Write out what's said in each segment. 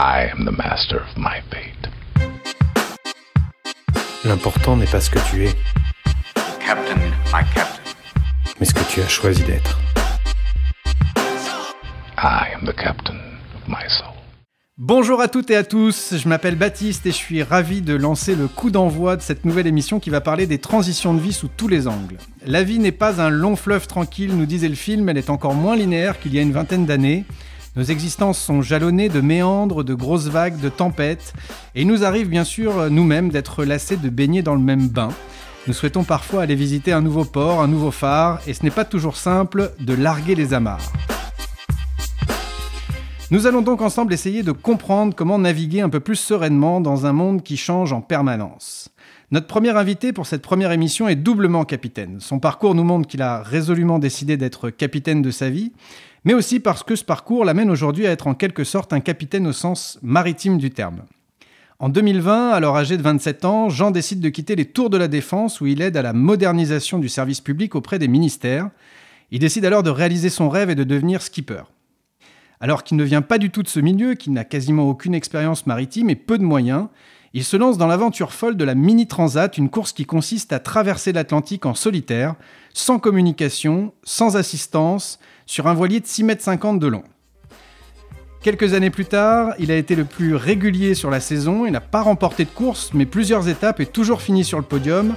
I am the master of my fate. L'important n'est pas ce que tu es, Captain, my captain. mais ce que tu as choisi d'être. I am the captain of my soul. Bonjour à toutes et à tous, je m'appelle Baptiste et je suis ravi de lancer le coup d'envoi de cette nouvelle émission qui va parler des transitions de vie sous tous les angles. La vie n'est pas un long fleuve tranquille, nous disait le film, elle est encore moins linéaire qu'il y a une vingtaine d'années. Nos existences sont jalonnées de méandres, de grosses vagues, de tempêtes, et il nous arrive bien sûr nous-mêmes d'être lassés de baigner dans le même bain. Nous souhaitons parfois aller visiter un nouveau port, un nouveau phare, et ce n'est pas toujours simple de larguer les amarres. Nous allons donc ensemble essayer de comprendre comment naviguer un peu plus sereinement dans un monde qui change en permanence. Notre premier invité pour cette première émission est doublement capitaine. Son parcours nous montre qu'il a résolument décidé d'être capitaine de sa vie, mais aussi parce que ce parcours l'amène aujourd'hui à être en quelque sorte un capitaine au sens maritime du terme. En 2020, alors âgé de 27 ans, Jean décide de quitter les tours de la Défense où il aide à la modernisation du service public auprès des ministères. Il décide alors de réaliser son rêve et de devenir skipper. Alors qu'il ne vient pas du tout de ce milieu, qu'il n'a quasiment aucune expérience maritime et peu de moyens, il se lance dans l'aventure folle de la Mini Transat, une course qui consiste à traverser l'Atlantique en solitaire, sans communication, sans assistance, sur un voilier de 6,50 m de long. Quelques années plus tard, il a été le plus régulier sur la saison, il n'a pas remporté de course, mais plusieurs étapes et toujours fini sur le podium.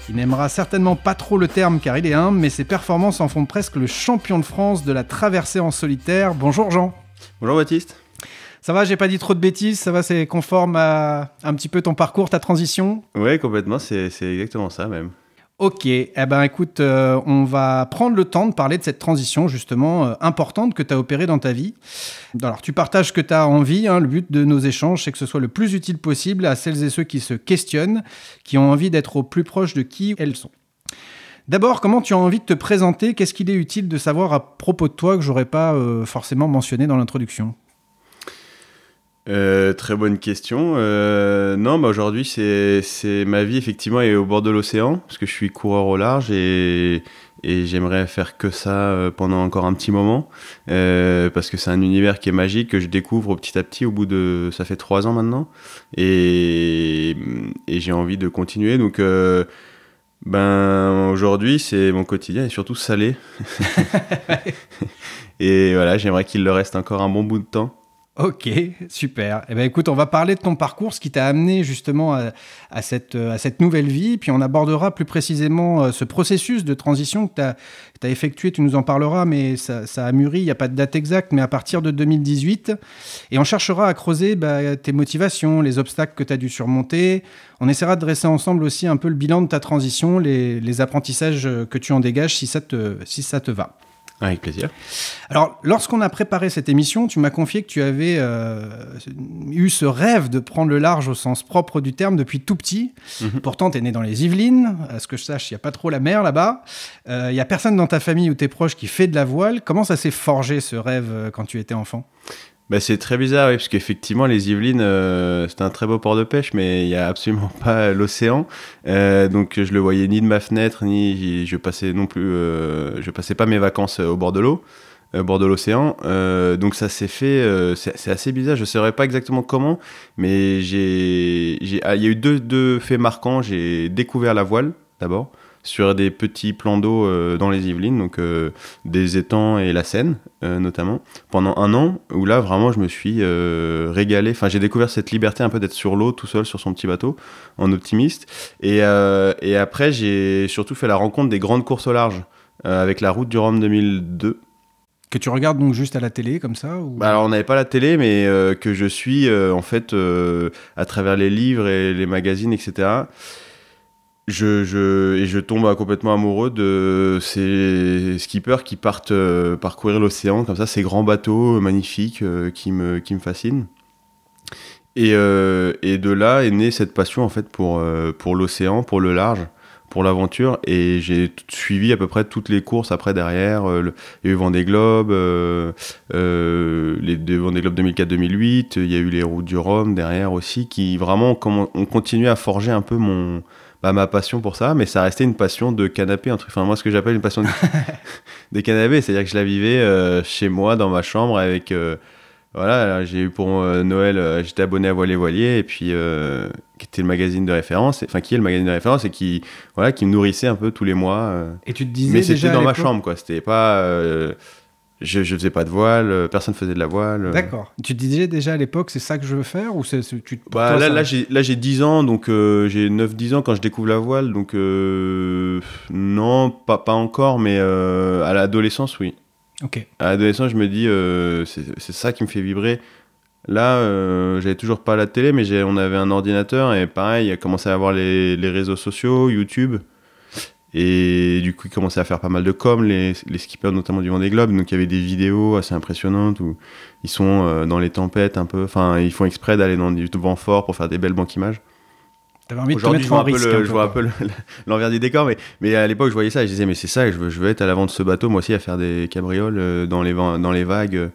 Il n'aimera certainement pas trop le terme car il est humble, mais ses performances en font presque le champion de France de la traversée en solitaire. Bonjour Jean. Bonjour Baptiste. Ça va, j'ai pas dit trop de bêtises, ça va, c'est conforme à un petit peu ton parcours, ta transition ? Ouais, complètement, c'est exactement ça même. Ok, eh ben écoute, on va prendre le temps de parler de cette transition justement importante que tu as opérée dans ta vie. Alors tu partages ce que tu as envie, le but de nos échanges c'est que ce soit le plus utile possible à celles et ceux qui se questionnent, qui ont envie d'être au plus proche de qui elles sont. D'abord, comment tu as envie de te présenter ? Qu'est-ce qu'il est utile de savoir à propos de toi que j'aurais pas forcément mentionné dans l'introduction ? Très bonne question. Non, aujourd'hui, c'est ma vie effectivement est au bord de l'océan parce que je suis coureur au large et j'aimerais faire que ça pendant encore un petit moment parce que c'est un univers qui est magique que je découvre petit à petit au bout de ça fait 3 ans maintenant et j'ai envie de continuer donc aujourd'hui c'est mon quotidien et surtout salé et voilà j'aimerais qu'il le reste encore un bon bout de temps. Ok, super. Eh ben, écoute, on va parler de ton parcours, ce qui t'a amené justement à cette nouvelle vie, puis on abordera plus précisément ce processus de transition que tu as effectué, tu nous en parleras, mais ça a mûri, il n'y a pas de date exacte, mais à partir de 2018, et on cherchera à creuser tes motivations, les obstacles que tu as dû surmonter, on essaiera de dresser ensemble aussi un peu le bilan de ta transition, les apprentissages que tu en dégages, si ça te va. Avec plaisir. Alors, lorsqu'on a préparé cette émission, tu m'as confié que tu avais eu ce rêve de prendre le large au sens propre du terme depuis tout petit. Mm-hmm. Pourtant, tu es né dans les Yvelines. À ce que je sache, il n'y a pas trop la mer là-bas. Il n'y a personne dans ta famille ou tes proches qui fait de la voile. Comment ça s'est forgé, ce rêve, quand tu étais enfant ? C'est très bizarre, oui, parce qu'effectivement, les Yvelines, c'est un très beau port de pêche, mais il n'y a absolument pas l'océan. Donc, je le voyais ni de ma fenêtre, ni je passais non plus, je passais pas mes vacances au bord de l'eau, au bord de l'océan. Donc, ça s'est fait, c'est assez bizarre. Je ne saurais pas exactement comment, mais il y a eu deux faits marquants. J'ai découvert la voile, d'abord, sur des petits plans d'eau dans les Yvelines, donc des étangs et la Seine notamment, pendant 1 an, où là vraiment je me suis régalé, enfin j'ai découvert cette liberté un peu d'être sur l'eau tout seul sur son petit bateau, en optimiste, et après j'ai surtout fait la rencontre des grandes courses au large, avec la Route du Rhum 2002. Que tu regardes donc juste à la télé, comme ça ou... Alors on n'avait pas la télé, mais que je suis en fait à travers les livres et les magazines, etc., je tombe complètement amoureux de ces skippers qui partent parcourir l'océan comme ça, ces grands bateaux magnifiques qui me fascinent. Et de là est née cette passion en fait pour l'océan, pour le large, pour l'aventure. Et j'ai suivi à peu près toutes les courses après derrière. Il y a eu Vendée Globe, les deux Vendée Globe 2004-2008. Il y a eu les Routes du Rhum derrière aussi, qui vraiment ont continué à forger un peu ma passion pour ça, mais ça restait une passion de canapé, enfin moi ce que j'appelle une passion des canapés, c'est-à-dire que je la vivais chez moi dans ma chambre avec voilà, j'ai eu pour Noël, j'étais abonné à Voilier Voilier, et puis qui était le magazine de référence, enfin qui est le magazine de référence et qui me nourrissait un peu tous les mois. Et tu te disais mais c'était déjà dans à ma l'époque- chambre, quoi. C'était pas, je faisais pas de voile, personne faisait de la voile. D'accord. Tu te disais déjà à l'époque, c'est ça que je veux faire ou pour Bah, toi, là, ça- j'ai 10 ans, donc j'ai 9-10 ans quand je découvre la voile, donc non, pas encore, mais à l'adolescence, oui. Ok. À l'adolescence, je me dis, c'est ça qui me fait vibrer. Là, j'avais toujours pas la télé, mais on avait un ordinateur, et pareil, il a commencé à avoir les réseaux sociaux, YouTube, et du coup, il commençait à faire pas mal de com, les skippers, notamment du Vendée Globe, donc il y avait des vidéos assez impressionnantes où ils sont dans les tempêtes un peu, enfin, ils font exprès d'aller dans du vent fort pour faire des belles banques images. T'avais envie de te Aujourd'hui, mettre je vois en un peu, risque. je vois un peu l'envers du décor, mais à l'époque, je voyais ça et je disais, mais c'est ça, je veux être à l'avant de ce bateau, moi aussi, à faire des cabrioles dans les vagues,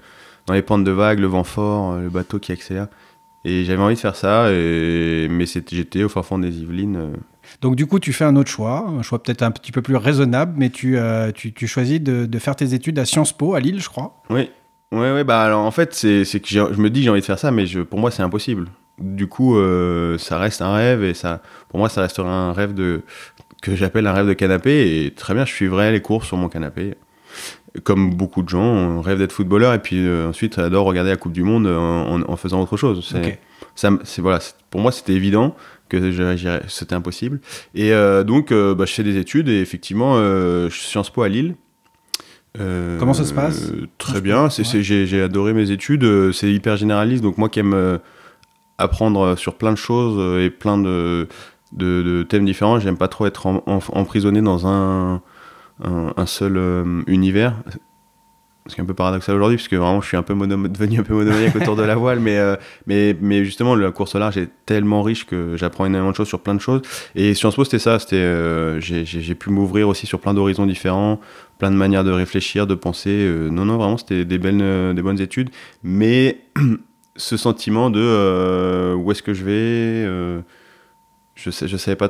dans les pentes de vagues, le vent fort, le bateau qui accélère. Et j'avais envie de faire ça, mais j'étais au fin fond des Yvelines. Donc du coup, tu fais un autre choix, un choix peut-être un petit peu plus raisonnable, mais tu choisis de faire tes études à Sciences Po, à Lille, je crois. Oui, bah alors en fait, c'est que je me dis que j'ai envie de faire ça, mais pour moi, c'est impossible. Du coup, ça reste un rêve, et pour moi, ça restera un rêve que j'appelle un rêve de canapé, et très bien, je suivrai les cours sur mon canapé. Comme beaucoup de gens, on rêve d'être footballeur, et puis ensuite, j'adore regarder la Coupe du Monde en faisant autre chose. Ok. Voilà, pour moi, c'était évident que c'était impossible. Et donc, je fais des études, et effectivement, Sciences Po à Lille. Comment ça se passe ? Très bien, j'ai adoré mes études, c'est hyper généraliste, donc moi qui aime apprendre sur plein de choses et plein de thèmes différents, j'aime pas trop être emprisonné dans un seul univers. C'est un peu paradoxal aujourd'hui, parce que vraiment je suis un peu devenu un peu monomaniaque autour de la voile, mais justement la course au large est tellement riche que j'apprends énormément de choses sur plein de choses. Et Sciences Po, c'était ça, j'ai pu m'ouvrir aussi sur plein d'horizons différents, plein de manières de réfléchir, de penser. Non, vraiment, c'était des bonnes études, mais ce sentiment de où est-ce que je vais, je savais pas,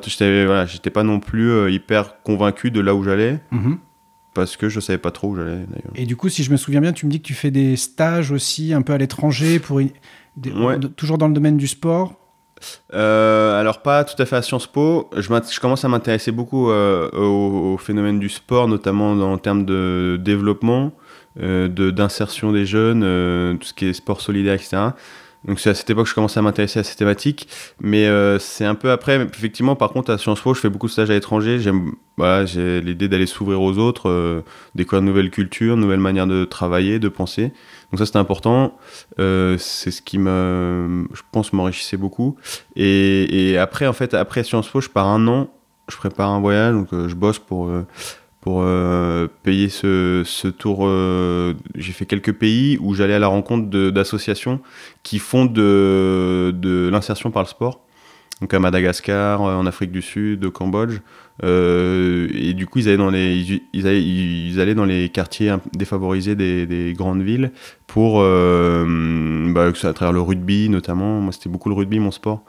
j'étais pas non plus hyper convaincu de là où j'allais. Mhm. Parce que je savais pas trop où j'allais, d'ailleurs. Et du coup, si je me souviens bien, tu me dis que tu fais des stages aussi un peu à l'étranger, Ouais. toujours dans le domaine du sport. Alors pas tout à fait à Sciences Po. Je commence à m'intéresser beaucoup au phénomène du sport, notamment en termes de développement, d'insertion des jeunes, tout ce qui est sport solidaire, etc. Donc c'est à cette époque que je commence à m'intéresser à ces thématiques, mais c'est un peu après. Effectivement, par contre, à Sciences Po, je fais beaucoup de stages à l'étranger. J'ai l'idée d'aller s'ouvrir aux autres, découvrir de nouvelles cultures, de nouvelles manières de travailler, de penser. Donc ça, c'était important. C'est ce qui je pense, m'enrichissait beaucoup. Et après, en fait, après Sciences Po, je pars 1 an. Je prépare un voyage, donc je bosse pour payer ce tour. J'ai fait quelques pays où j'allais à la rencontre d'associations qui font de l'insertion par le sport. Donc à Madagascar, en Afrique du Sud, au Cambodge. Et du coup, ils allaient dans les quartiers défavorisés des grandes villes pour, à travers le rugby notamment. Moi, c'était beaucoup le rugby, mon sport.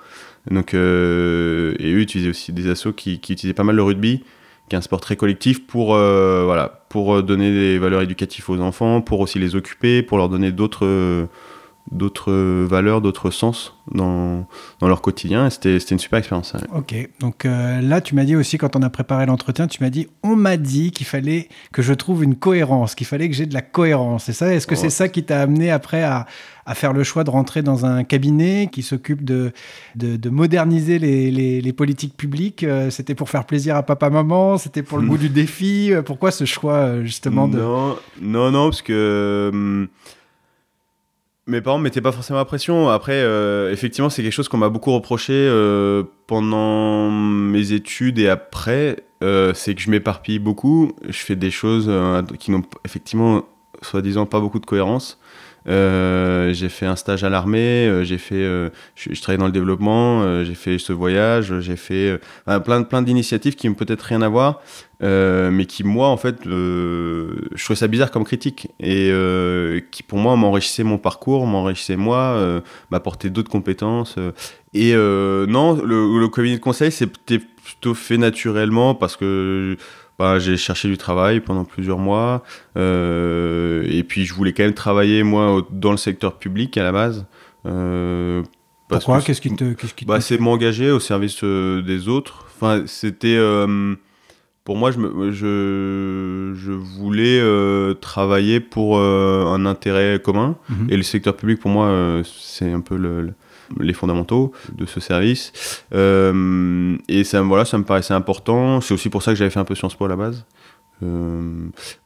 Donc, et eux utilisaient aussi des assos qui utilisaient pas mal le rugby, qui est un sport très collectif pour donner des valeurs éducatives aux enfants, pour aussi les occuper, pour leur donner d'autres valeurs, d'autres sens dans leur quotidien. Et c'était une super expérience. Ouais. Ok, donc là tu m'as dit aussi, quand on a préparé l'entretien, on m'a dit qu'il fallait que je trouve une cohérence, qu'il fallait que j'ai de la cohérence. C'est ça ? Est-ce que c'est ça qui t'a amené après à faire le choix de rentrer dans un cabinet qui s'occupe de moderniser les politiques publiques ? C'était pour faire plaisir à papa-maman ? C'était pour le goût du défi ? Pourquoi ce choix justement de... Non, parce que... mes parents ne mettaient pas forcément la pression. Après, effectivement, c'est quelque chose qu'on m'a beaucoup reproché pendant mes études et après. C'est que je m'éparpille beaucoup. Je fais des choses qui n'ont effectivement, soi-disant, pas beaucoup de cohérence. J'ai fait un stage à l'armée, je travaillais dans le développement, j'ai fait ce voyage, j'ai fait plein d'initiatives qui n'ont peut-être rien à voir, mais qui, moi, en fait, je trouvais ça bizarre comme critique, et qui, pour moi, m'enrichissait mon parcours, m'enrichissait moi, m'apportait d'autres compétences. Non, le cabinet de conseil, c'était plutôt fait naturellement, parce que j'ai cherché du travail pendant plusieurs mois. Et puis, je voulais quand même travailler, moi, dans le secteur public à la base. Pourquoi ? Qu'est-ce qui te... C'est m'engager au service des autres. Enfin, c'était... pour moi, je voulais travailler pour un intérêt commun. Et le secteur public, pour moi, c'est un peu les fondamentaux de ce service. Et ça me paraissait important. C'est aussi pour ça que j'avais fait un peu Sciences Po à la base.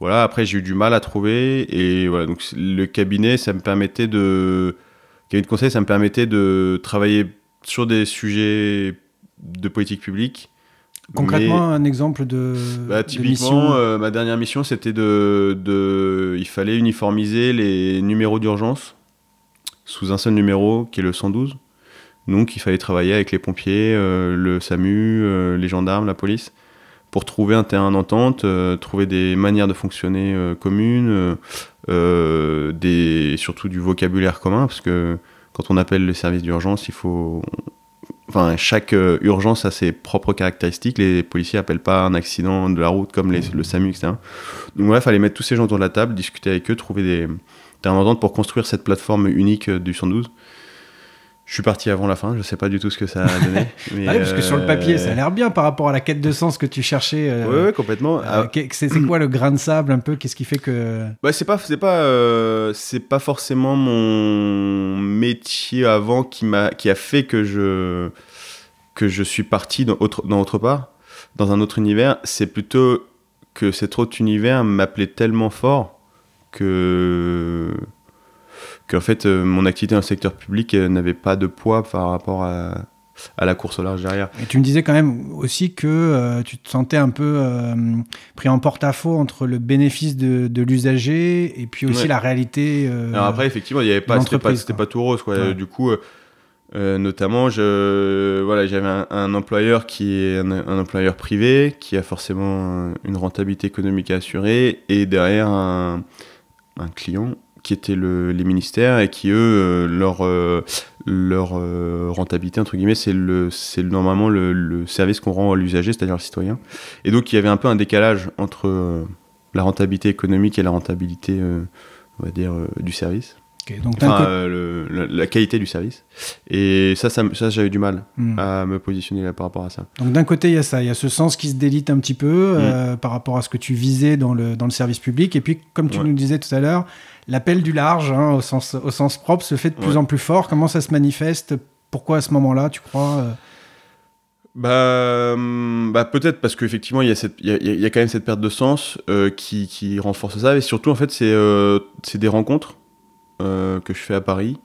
Après, j'ai eu du mal à trouver. Et voilà, donc le cabinet, cabinet de conseil, ça me permettait de travailler sur des sujets de politique publique. Concrètement, un exemple de typiquement, mission. Ma dernière mission, c'était il fallait uniformiser les numéros d'urgence sous un seul numéro, qui est le 112. Donc, il fallait travailler avec les pompiers, le SAMU, les gendarmes, la police, pour trouver un terrain d'entente, trouver des manières de fonctionner communes, surtout du vocabulaire commun, parce que quand on appelle le service d'urgence, chaque urgence a ses propres caractéristiques. Les policiers n'appellent pas un accident de la route comme le SAMU, etc. Donc il fallait mettre tous ces gens autour de la table, discuter avec eux, trouver des terrains d'entente pour construire cette plateforme unique du 112. Je suis parti avant la fin, je ne sais pas du tout ce que ça a donné. Mais parce que sur le papier, ça a l'air bien par rapport à la quête de sens que tu cherchais. Oui, complètement. C'est quoi le grain de sable un peu ? Qu'est-ce qui fait que... C'est pas forcément mon métier avant qui a fait que je suis parti dans autre part, dans un autre univers. C'est plutôt que cet autre univers m'appelait tellement fort qu'en fait, mon activité dans le secteur public n'avait pas de poids par rapport à la course au large derrière. Et tu me disais quand même aussi que tu te sentais un peu pris en porte-à-faux entre le bénéfice de l'usager et puis aussi la réalité. Alors après, effectivement, il y avait c'était pas tout rose, quoi. Ouais. Du coup, notamment, j'avais un employeur qui est un employeur privé qui a forcément une rentabilité économique à assurer, et derrière un client qui étaient les ministères, et qui eux leur rentabilité entre guillemets c'est normalement le service qu'on rend à l'usager, c'est-à-dire le citoyen. Et donc il y avait un peu un décalage entre la rentabilité économique et la rentabilité on va dire du service. Okay, donc la qualité du service. Et ça j'avais du mal à me positionner là par rapport à ça. Donc d'un côté, il y a ça, il y a ce sens qui se délite un petit peu par rapport à ce que tu visais dans le service public. Et puis, comme tu nous disais tout à l'heure, l'appel du large, au sens propre, se fait de plus en plus fort. Comment ça se manifeste ? Pourquoi à ce moment-là, tu crois peut-être parce qu'effectivement, il y a quand même cette perte de sens qui renforce ça. Et surtout, en fait, c'est des rencontres que je fais à Paris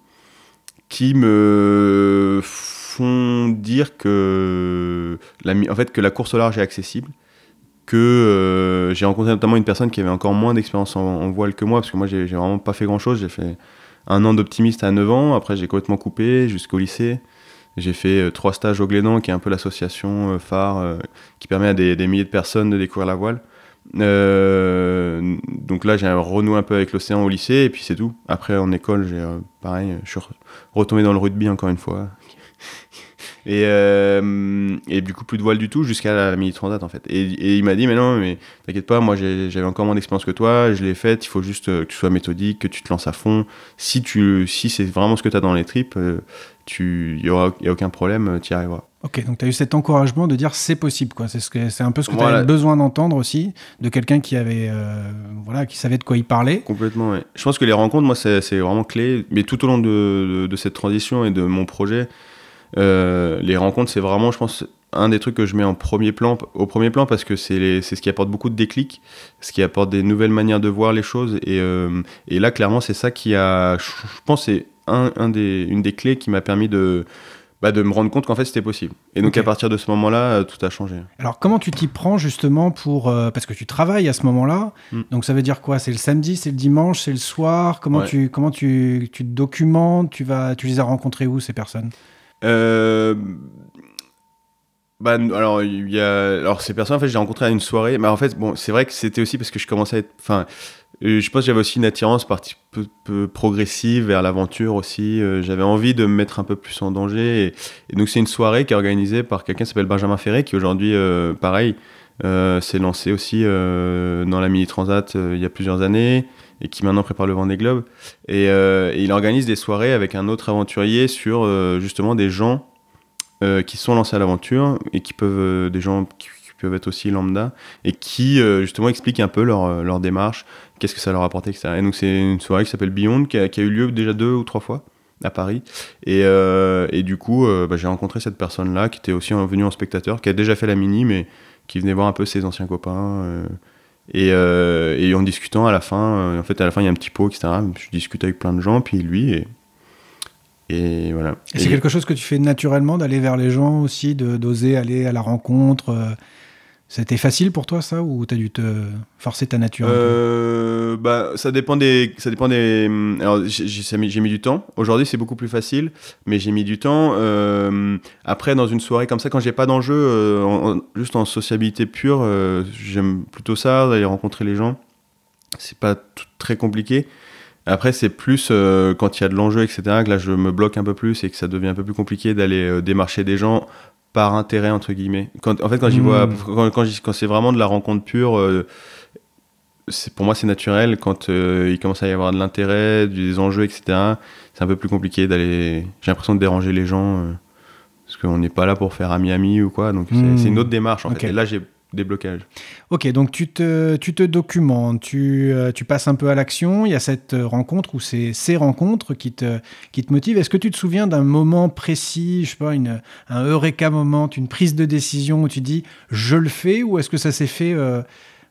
qui me font dire que la course au large est accessible, que j'ai rencontré notamment une personne qui avait encore moins d'expérience en voile que moi, parce que moi j'ai vraiment pas fait grand chose. J'ai fait 1 an d'optimiste à 9 ans, après j'ai complètement coupé jusqu'au lycée. J'ai fait 3 stages au Glénan, qui est un peu l'association phare qui permet à des milliers de personnes de découvrir la voile. Donc là j'ai renoué un peu avec l'océan au lycée, et puis c'est tout. Après en école pareil, je suis retombé dans le rugby encore une fois. Et du coup plus de voile du tout jusqu'à la Mini Transat en fait. Et il m'a dit mais non, mais t'inquiète pas, moi j'avais encore moins d'expérience que toi, je l'ai faite, il faut juste que tu sois méthodique, que tu te lances à fond. Si c'est vraiment ce que t'as dans les tripes, y a aucun problème, t'y arriveras. Ok, donc tu as eu cet encouragement de dire c'est possible, quoi. C'est un peu ce que tu avais besoin d'entendre aussi, de quelqu'un qui avait, qui savait de quoi il parlait. Complètement, ouais. Je pense que les rencontres, moi, c'est vraiment clé. Mais tout au long de cette transition et de mon projet, les rencontres, c'est vraiment, je pense, un des trucs que je mets au premier plan, parce que c'est ce qui apporte beaucoup de déclics, ce qui apporte des nouvelles manières de voir les choses. Et là, clairement, c'est ça qui a, je pense, c'est une des clés qui m'a permis de me rendre compte qu'en fait c'était possible. Et donc à partir de ce moment-là, tout a changé. Alors comment tu t'y prends justement parce que tu travailles à ce moment-là, donc ça veut dire quoi ? C'est le samedi, c'est le dimanche, c'est le soir ? Comment tu te documentes ? Tu les as rencontrées où, ces personnes ? Alors ces personnes, en fait, j'ai rencontré à une soirée, mais en fait, bon, c'est vrai que c'était aussi parce que je commençais à être, je pense que j'avais aussi une attirance peu progressive vers l'aventure aussi. J'avais envie de me mettre un peu plus en danger. Et donc c'est une soirée qui est organisée par quelqu'un qui s'appelle Benjamin Ferré, qui aujourd'hui, pareil, s'est lancé aussi dans la Mini Transat il y a plusieurs années et qui maintenant prépare le Vendée Globe. Et il organise des soirées avec un autre aventurier sur justement des gens qui sont lancés à l'aventure et qui peuvent des gens qui peuvent être aussi lambda et qui justement expliquent un peu leur démarche, qu'est-ce que ça leur a apporté, etc. Et donc c'est une soirée qui s'appelle Beyond qui a eu lieu déjà 2 ou 3 fois à Paris et du coup j'ai rencontré cette personne-là qui était aussi venue en spectateur, qui a déjà fait la Mini mais qui venait voir un peu ses anciens copains et en discutant à la fin, en fait à la fin il y a un petit pot, etc. Je discute avec plein de gens, puis lui et voilà. Et c'est quelque chose que tu fais naturellement, d'aller vers les gens aussi, d'oser aller à la rencontre C'était facile pour toi ça, ou t'as dû te forcer ta nature ça dépend des. Alors j'ai mis du temps. Aujourd'hui c'est beaucoup plus facile, mais j'ai mis du temps. Après dans une soirée comme ça, quand j'ai pas d'enjeu, juste en sociabilité pure, j'aime plutôt ça, d'aller rencontrer les gens. C'est pas très compliqué. Après c'est plus quand il y a de l'enjeu, etc. que là je me bloque un peu plus et que ça devient un peu plus compliqué d'aller démarcher des gens par intérêt entre guillemets. Quand j'y vois, quand c'est vraiment de la rencontre pure, pour moi c'est naturel. Quand il commence à y avoir de l'intérêt, des enjeux, etc. C'est un peu plus compliqué d'aller. J'ai l'impression de déranger les gens parce qu'on n'est pas là pour faire ami ou quoi. Donc c'est une autre démarche en fait. Et là j'ai des blocages. Ok, donc tu te documentes, tu passes un peu à l'action. Il y a cette rencontre ou ces rencontres qui te motivent. Est-ce que tu te souviens d'un moment précis, je sais pas, un eureka moment, une prise de décision où tu dis je le fais, ou est-ce que ça s'est fait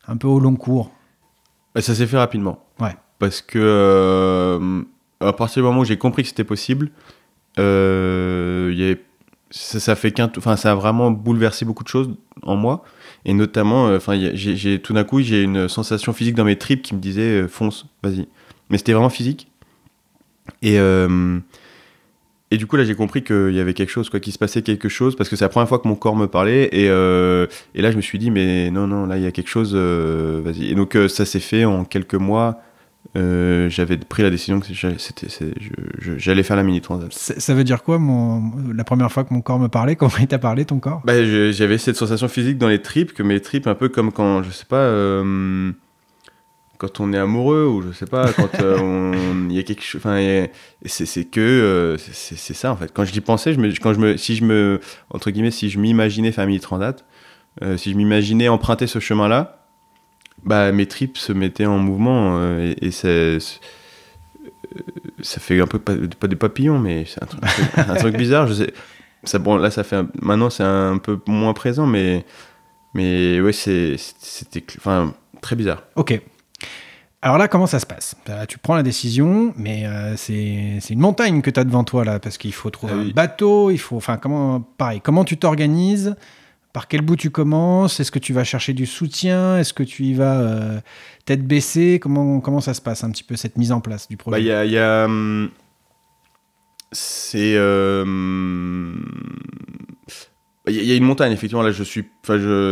un peu au long cours? Ça s'est fait rapidement. Ouais. Parce que à partir du moment où j'ai compris que c'était possible, ça a vraiment bouleversé beaucoup de choses en moi. Et notamment, tout d'un coup, j'ai une sensation physique dans mes tripes qui me disait fonce, vas-y. Mais c'était vraiment physique. Et du coup, là, j'ai compris qu'il y avait quelque chose, qu'il se passait quelque chose, parce que c'est la première fois que mon corps me parlait. Et là, je me suis dit, mais non, là, il y a quelque chose, vas-y. Et donc, ça s'est fait en quelques mois. J'avais pris la décision que j'allais faire la Mini Transat. Ça veut dire quoi, la première fois que mon corps me parlait? Comment il t'a parlé, ton corps? J'avais cette sensation physique dans les tripes, que mes tripes, un peu comme quand, je sais pas, quand on est amoureux, ou je sais pas, quand il y a quelque chose, c'est ça en fait. Quand j'y pensais, si je m'imaginais faire Mini Transat, si je m'imaginais emprunter ce chemin-là, mes tripes se mettaient en mouvement et ça fait un peu pas des papillons, mais c'est un truc bizarre. Je sais, là ça fait maintenant c'est un peu moins présent, mais ouais c'était très bizarre. Ok. Alors là, comment ça se passe? Tu prends la décision, mais c'est une montagne que tu as devant toi là, parce qu'il faut trouver un bateau, comment tu t'organises? Par quel bout tu commences? Est-ce que tu vas chercher du soutien? Est-ce que tu y vas tête baissée? Comment ça se passe un petit peu, cette mise en place du projet? Il y a une montagne, effectivement. Là,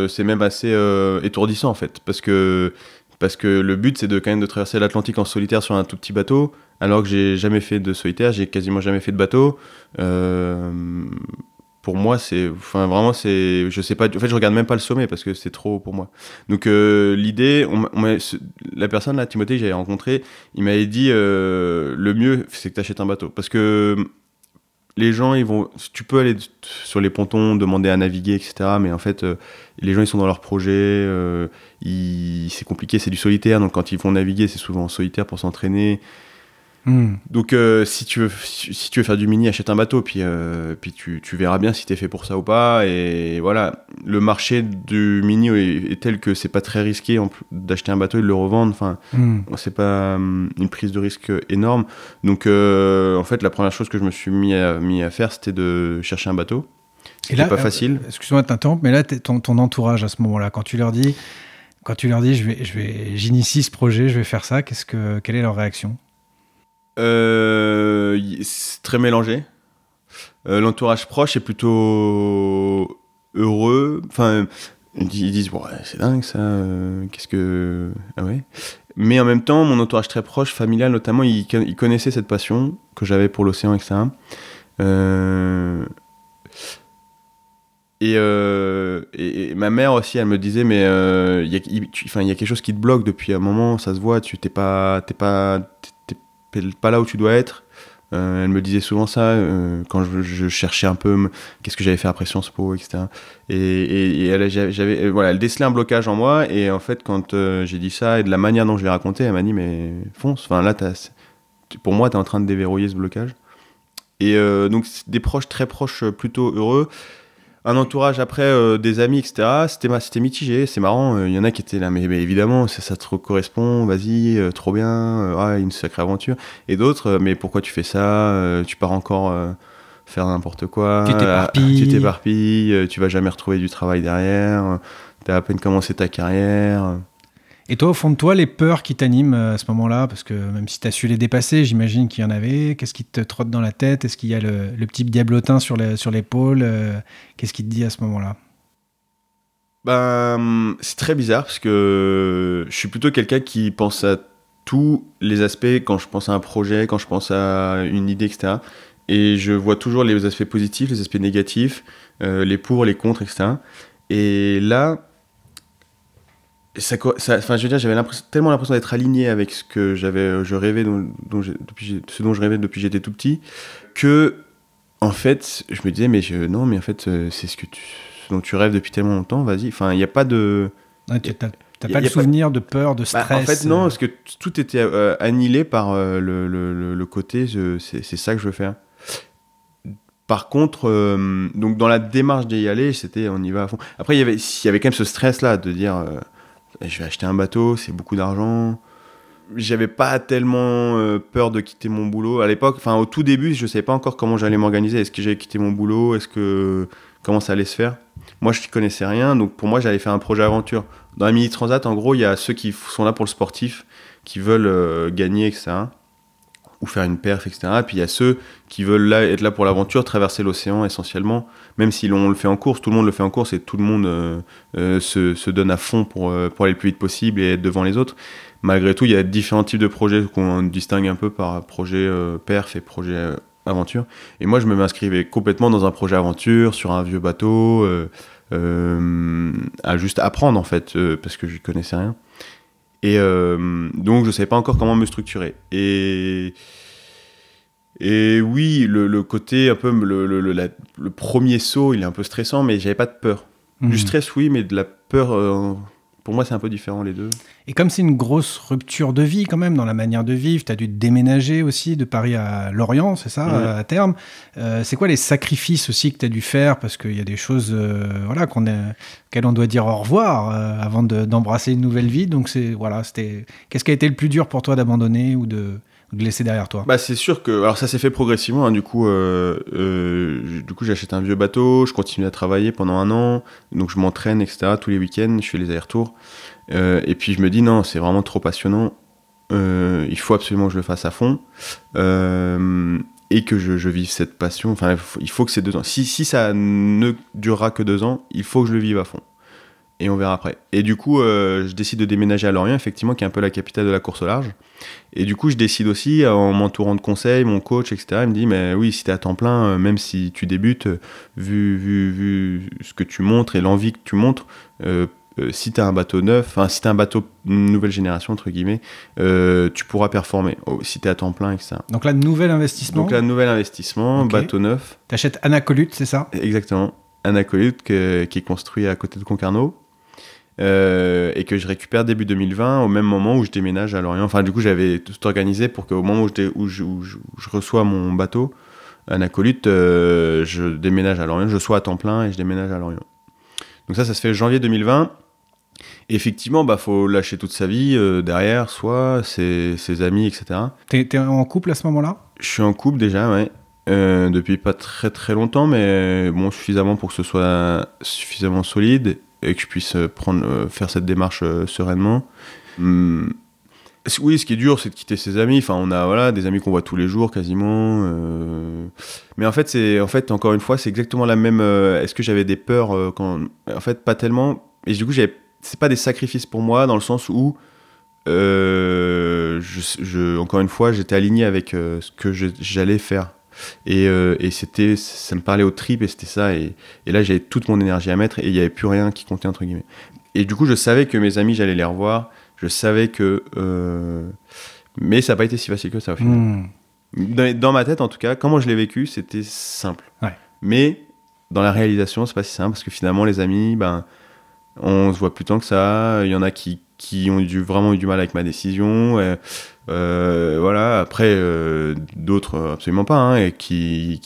c'est même assez étourdissant, en fait. Parce que le but, c'est quand même de traverser l'Atlantique en solitaire sur un tout petit bateau, alors que j'ai jamais fait de solitaire, j'ai quasiment jamais fait de bateau. Pour moi, je sais pas, en fait, je regarde même pas le sommet parce que c'est trop pour moi. Donc, l'idée, la personne là, Timothée, que j'avais rencontré, il m'avait dit, le mieux, c'est que t'achètes un bateau. Parce que les gens, tu peux aller sur les pontons, demander à naviguer, etc. Mais en fait, les gens, ils sont dans leur projet, c'est compliqué, c'est du solitaire. Donc, quand ils vont naviguer, c'est souvent en solitaire pour s'entraîner. Donc si tu veux faire du mini, achète un bateau, puis tu verras bien si t'es fait pour ça ou pas. Et voilà, le marché du mini est tel que c'est pas très risqué d'acheter un bateau et de le revendre. C'est pas une prise de risque énorme. Donc en fait, la première chose que je me suis mis à faire, c'était de chercher un bateau. C'était pas facile. Excuse-moi de t'interrompre, mais là ton entourage à ce moment-là, quand tu leur dis j'initie ce projet, je vais faire ça, quelle est leur réaction? C'est très mélangé. L'entourage proche est plutôt heureux. Ils disent ouais, c'est dingue ça. Ah ouais. Mais en même temps, mon entourage très proche, familial notamment, il connaissait cette passion que j'avais pour l'océan, etc. Et ma mère aussi, elle me disait, mais il y a quelque chose qui te bloque depuis un moment, ça se voit, t'es pas là où tu dois être. Elle me disait souvent ça quand je cherchais un peu qu'est-ce que j'avais fait après Sciences Po, etc. Et elle décelait un blocage en moi. Et en fait, quand j'ai dit ça et de la manière dont je l'ai raconté, elle m'a dit mais fonce. Enfin là, pour moi, t'es en train de déverrouiller ce blocage. Et donc des proches très proches, plutôt heureux. Un entourage après, des amis, etc. C'était mitigé, c'est marrant. Il y en a qui étaient là, mais évidemment, ça te correspond, vas-y, trop bien, une sacrée aventure. Et d'autres, mais pourquoi tu fais ça, tu pars encore faire n'importe quoi, tu t'éparpilles, tu vas jamais retrouver du travail derrière, t'as à peine commencé ta carrière. Et toi, au fond de toi, les peurs qui t'animent à ce moment-là, parce que même si tu as su les dépasser, j'imagine qu'il y en avait, qu'est-ce qui te trotte dans la tête? Est-ce qu'il y a le petit diablotin sur l'épaule? Qu'est-ce qui te dit à ce moment-là? C'est très bizarre, parce que je suis plutôt quelqu'un qui pense à tous les aspects quand je pense à un projet, quand je pense à une idée, etc. Et je vois toujours les aspects positifs, les aspects négatifs, les pour, les contre, etc. Et là... je veux dire, j'avais tellement l'impression d'être aligné avec ce que je rêvais, ce dont je rêvais depuis que j'étais tout petit, que en fait, je me disais non, mais en fait, c'est ce dont tu rêves depuis tellement longtemps. Vas-y. Enfin, il n'y a pas de. Ouais, t'as pas le souvenir de peur, de stress. En fait, non, parce que tout était annihilé par le côté. C'est ça que je veux faire. Par contre, donc dans la démarche d'y aller, c'était on y va à fond. Après, il y avait quand même ce stress-là de dire. Je vais acheter un bateau, c'est beaucoup d'argent. J'avais pas tellement peur de quitter mon boulot. À l'époque, au tout début, je savais pas encore comment j'allais m'organiser. Est-ce que j'allais quitter mon boulot? Comment ça allait se faire? Moi, je n'y connaissais rien, donc pour moi, j'allais faire un projet aventure. Dans la Mini Transat, en gros, il y a ceux qui sont là pour le sportif, qui veulent gagner, etc. Ou faire une perf, etc. Et puis il y a ceux qui veulent être là pour l'aventure, traverser l'océan essentiellement. Même si on le fait en course, tout le monde le fait en course et tout le monde se donne à fond pour aller le plus vite possible et être devant les autres. Malgré tout, il y a différents types de projets qu'on distingue un peu par projet perf et projet aventure. Et moi, je m'inscrivais complètement dans un projet aventure, sur un vieux bateau, à juste apprendre en fait, parce que je n'y connaissais rien. Et donc, je ne savais pas encore comment me structurer. Et oui, le côté un peu, le premier saut, il est un peu stressant, mais j'avais pas de peur. Du stress, oui, mais de la peur, pour moi, c'est un peu différent, les deux. Et comme c'est une grosse rupture de vie, quand même, dans la manière de vivre, tu as dû déménager aussi de Paris à Lorient, c'est ça, à terme. C'est quoi les sacrifices aussi que tu as dû faire? Parce qu'il y a des choses auxquelles on doit dire au revoir avant d'embrasser une nouvelle vie. Donc, qu'est-ce qui a été le plus dur pour toi d'abandonner ou de laisser derrière toi? C'est sûr que alors ça s'est fait progressivement, hein, du coup j'ai acheté un vieux bateau, je continue à travailler pendant 1 an, donc je m'entraîne, etc. tous les week-ends, je fais les allers-retours, et puis je me dis non, c'est vraiment trop passionnant, il faut absolument que je le fasse à fond, et que je vive cette passion. Enfin, il faut que ces 2 ans, si ça ne durera que 2 ans, il faut que je le vive à fond. Et on verra après. Et du coup, je décide de déménager à Lorient, effectivement, qui est un peu la capitale de la course au large. Et du coup, je décide aussi, en m'entourant de conseils, mon coach, etc., il me dit, mais oui, si t'es à temps plein, même si tu débutes, vu ce que tu montres et l'envie que tu montres, si t'as un bateau neuf, si t'as un bateau nouvelle génération, entre guillemets, tu pourras performer, si t'es à temps plein, etc. Donc là, nouvel investissement, okay. Bateau neuf. T'achètes Anacolute, c'est ça? Exactement. Anacolute, qui est construit à côté de Concarneau. Et que je récupère début 2020, au même moment où je déménage à Lorient. Enfin, du coup, j'avais tout organisé pour qu'au moment où je reçois mon bateau, Anacolute, je déménage à Lorient, je sois à temps plein et je déménage à Lorient. Donc ça se fait janvier 2020. Et effectivement, faut lâcher toute sa vie derrière, soit ses amis, etc. T'es en couple à ce moment-là? Je suis en couple déjà, ouais. Depuis pas très très longtemps, mais bon, suffisamment pour que ce soit suffisamment solide et que je puisse faire cette démarche sereinement. Oui, ce qui est dur, c'est de quitter ses amis. Enfin, on a des amis qu'on voit tous les jours quasiment. Mais en fait, encore une fois, c'est exactement la même. Est-ce que j'avais des peurs En fait, pas tellement. Et du coup, c'est pas des sacrifices pour moi dans le sens où encore une fois, j'étais aligné avec ce que j'allais faire. Et ça me parlait aux tripes et c'était ça. Et là, j'avais toute mon énergie à mettre et il n'y avait plus rien qui comptait, entre guillemets. Et du coup, je savais que mes amis, j'allais les revoir. Je savais que... mais ça n'a pas été si facile que ça, au final. Dans ma tête, en tout cas, comment je l'ai vécu, c'était simple. Ouais. Mais dans la réalisation, c'est pas si simple parce que finalement, les amis, on se voit plus tant que ça. Il y en a qui ont vraiment eu du mal avec ma décision. Voilà. Après, d'autres absolument pas, hein, et qui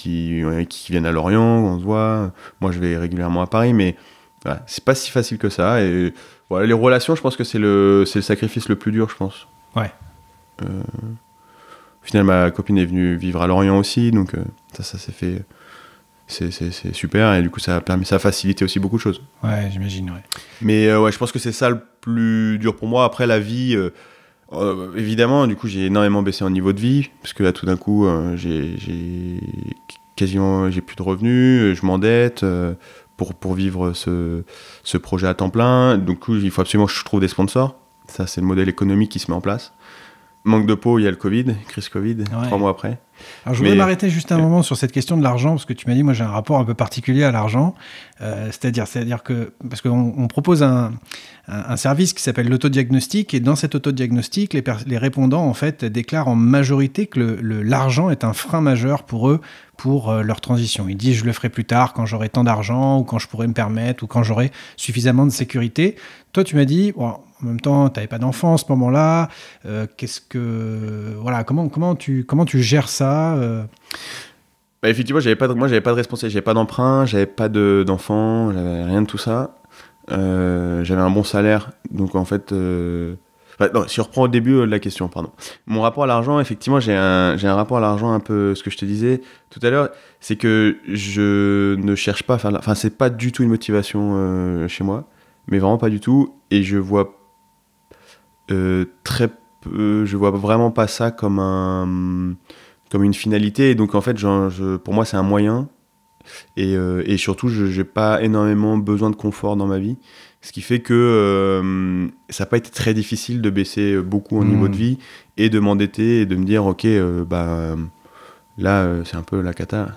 viennent à Lorient, on se voit. Moi, je vais régulièrement à Paris, mais voilà, c'est pas si facile que ça. Et voilà, les relations, je pense que c'est le sacrifice le plus dur, je pense. Ouais. Au final, ma copine est venue vivre à Lorient aussi, donc ça s'est fait. C'est super, et du coup, ça a facilité aussi beaucoup de choses. Ouais, j'imagine, ouais. Mais ouais, je pense que c'est ça le plus dur pour moi. Après, la vie, évidemment, du coup, j'ai énormément baissé en niveau de vie, parce que là, tout d'un coup, j'ai plus de revenus, je m'endette pour vivre ce projet à temps plein. Donc, il faut absolument que je trouve des sponsors. Ça, c'est le modèle économique qui se met en place. Manque de peau, il y a le Covid, crise Covid, 3 mois après. Alors, je voudrais m'arrêter juste un moment sur cette question de l'argent, parce que tu m'as dit, moi j'ai un rapport un peu particulier à l'argent. C'est-à-dire que, parce qu'on propose un service qui s'appelle l'autodiagnostic, et dans cet autodiagnostic, les répondants en fait déclarent en majorité que l'argent est un frein majeur pour eux, pour leur transition. Ils disent, je le ferai plus tard, quand j'aurai tant d'argent, ou quand je pourrai me permettre, ou quand j'aurai suffisamment de sécurité. Toi, tu m'as dit, bon, en même temps, tu n'avais pas d'enfant à ce moment-là. Comment tu gères ça Effectivement, j'avais pas de responsabilité, j'avais pas d'emprunt, j'avais pas d'enfant, j'avais rien de tout ça. J'avais un bon salaire, donc en fait... non, si je reprends au début de la question, pardon. Mon rapport à l'argent, effectivement, j'ai un rapport à l'argent un peu, ce que je te disais tout à l'heure, c'est que je ne cherche pas à faire... Enfin, c'est pas du tout une motivation chez moi, mais vraiment pas du tout, et je vois très peu... Je vois vraiment pas ça comme une finalité, et donc en fait, pour moi, c'est un moyen, et surtout, je n'ai pas énormément besoin de confort dans ma vie. Ce qui fait que ça n'a pas été très difficile de baisser beaucoup en niveau de vie et de m'endetter et de me dire, ok, là, c'est un peu la cata.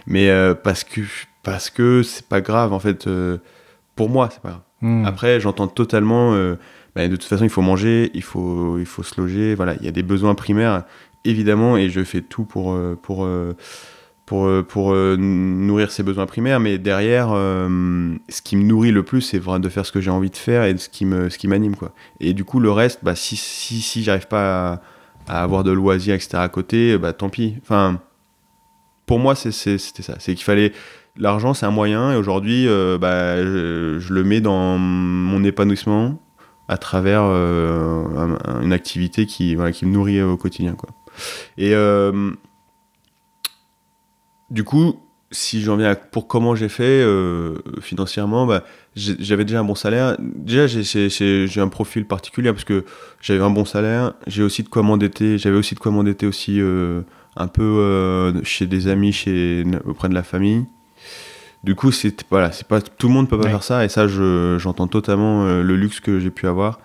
Mais parce que c'est pas grave, en fait. Pour moi, c'est pas grave. Après, j'entends totalement, de toute façon, il faut manger, il faut se loger. Voilà, il y a des besoins primaires, évidemment, et je fais tout pour nourrir ses besoins primaires, mais derrière, ce qui me nourrit le plus, c'est vraiment de faire ce que j'ai envie de faire et ce qui m'anime, quoi. Et du coup, le reste, si j'arrive pas à avoir de loisirs, etc. à côté, tant pis. Enfin, pour moi, c'était ça. C'est qu'il fallait... L'argent, c'est un moyen, et aujourd'hui, je le mets dans mon épanouissement à travers une activité qui me nourrit au quotidien, quoi. Et... du coup, si j'en viens pour comment j'ai fait financièrement, j'avais déjà un bon salaire. Déjà, j'ai un profil particulier parce que j'avais un bon salaire. J'avais aussi de quoi m'endetter aussi un peu chez des amis, auprès de la famille. Du coup, c'est pas tout le monde peut pas faire ça, et ça, j'entends totalement le luxe que j'ai pu avoir.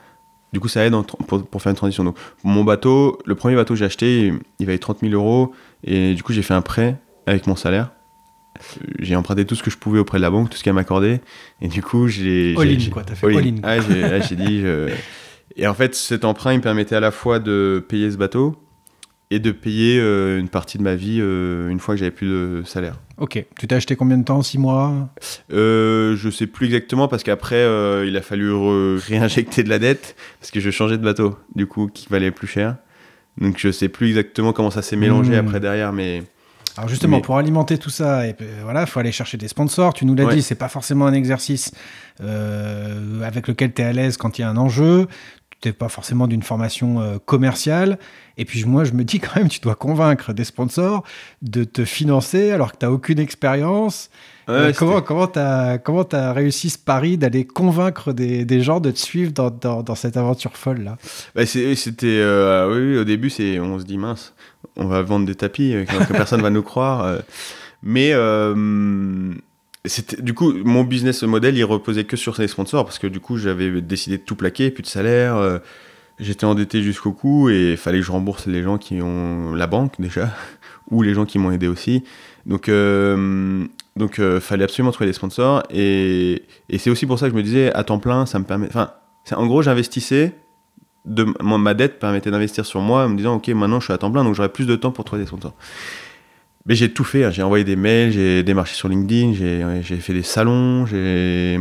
Du coup, ça aide pour faire une transition. Donc, mon bateau, le premier bateau que j'ai acheté, il valait 30 000 €, et du coup, j'ai fait un prêt avec mon salaire. J'ai emprunté tout ce que je pouvais auprès de la banque, tout ce qu'elle m'accordait, et du coup t'as fait all-in. Ouais, j'ai dit et en fait, cet emprunt, il me permettait à la fois de payer ce bateau et de payer une partie de ma vie une fois que j'avais plus de salaire. Ok, tu t'es acheté combien de temps? 6 mois? Je sais plus exactement, parce qu'après il a fallu réinjecter de la dette parce que je changeais de bateau, du coup, qui valait plus cher. Donc je sais plus exactement comment ça s'est mélangé après derrière, mais... Alors justement, pour alimenter tout ça, il faut aller chercher des sponsors. Tu nous l'as dit, c'est pas forcément un exercice avec lequel tu es à l'aise quand il y a un enjeu. Tu n'es pas forcément d'une formation commerciale. Et puis moi, je me dis quand même, tu dois convaincre des sponsors de te financer alors que tu n'as aucune expérience. Ouais, comment t'as réussi ce pari d'aller convaincre des gens de te suivre dans cette aventure folle là? C'était oui, au début on se dit mince, on va vendre des tapis, que personne va nous croire. Mais du coup, mon business model, il reposait que sur les sponsors, parce que du coup, j'avais décidé de tout plaquer, plus de salaire, j'étais endetté jusqu'au cou, et il fallait que je rembourse les gens qui ont la banque déjà, ou les gens qui m'ont aidé aussi. Donc, fallait absolument trouver des sponsors. Et c'est aussi pour ça que je me disais, à temps plein, ça me permet... Enfin, en gros, j'investissais... ma dette permettait d'investir sur moi en me disant, ok, maintenant, je suis à temps plein, donc j'aurai plus de temps pour trouver des sponsors. Mais j'ai tout fait, hein. J'ai envoyé des mails, j'ai démarché sur LinkedIn, j'ai fait des salons, j'ai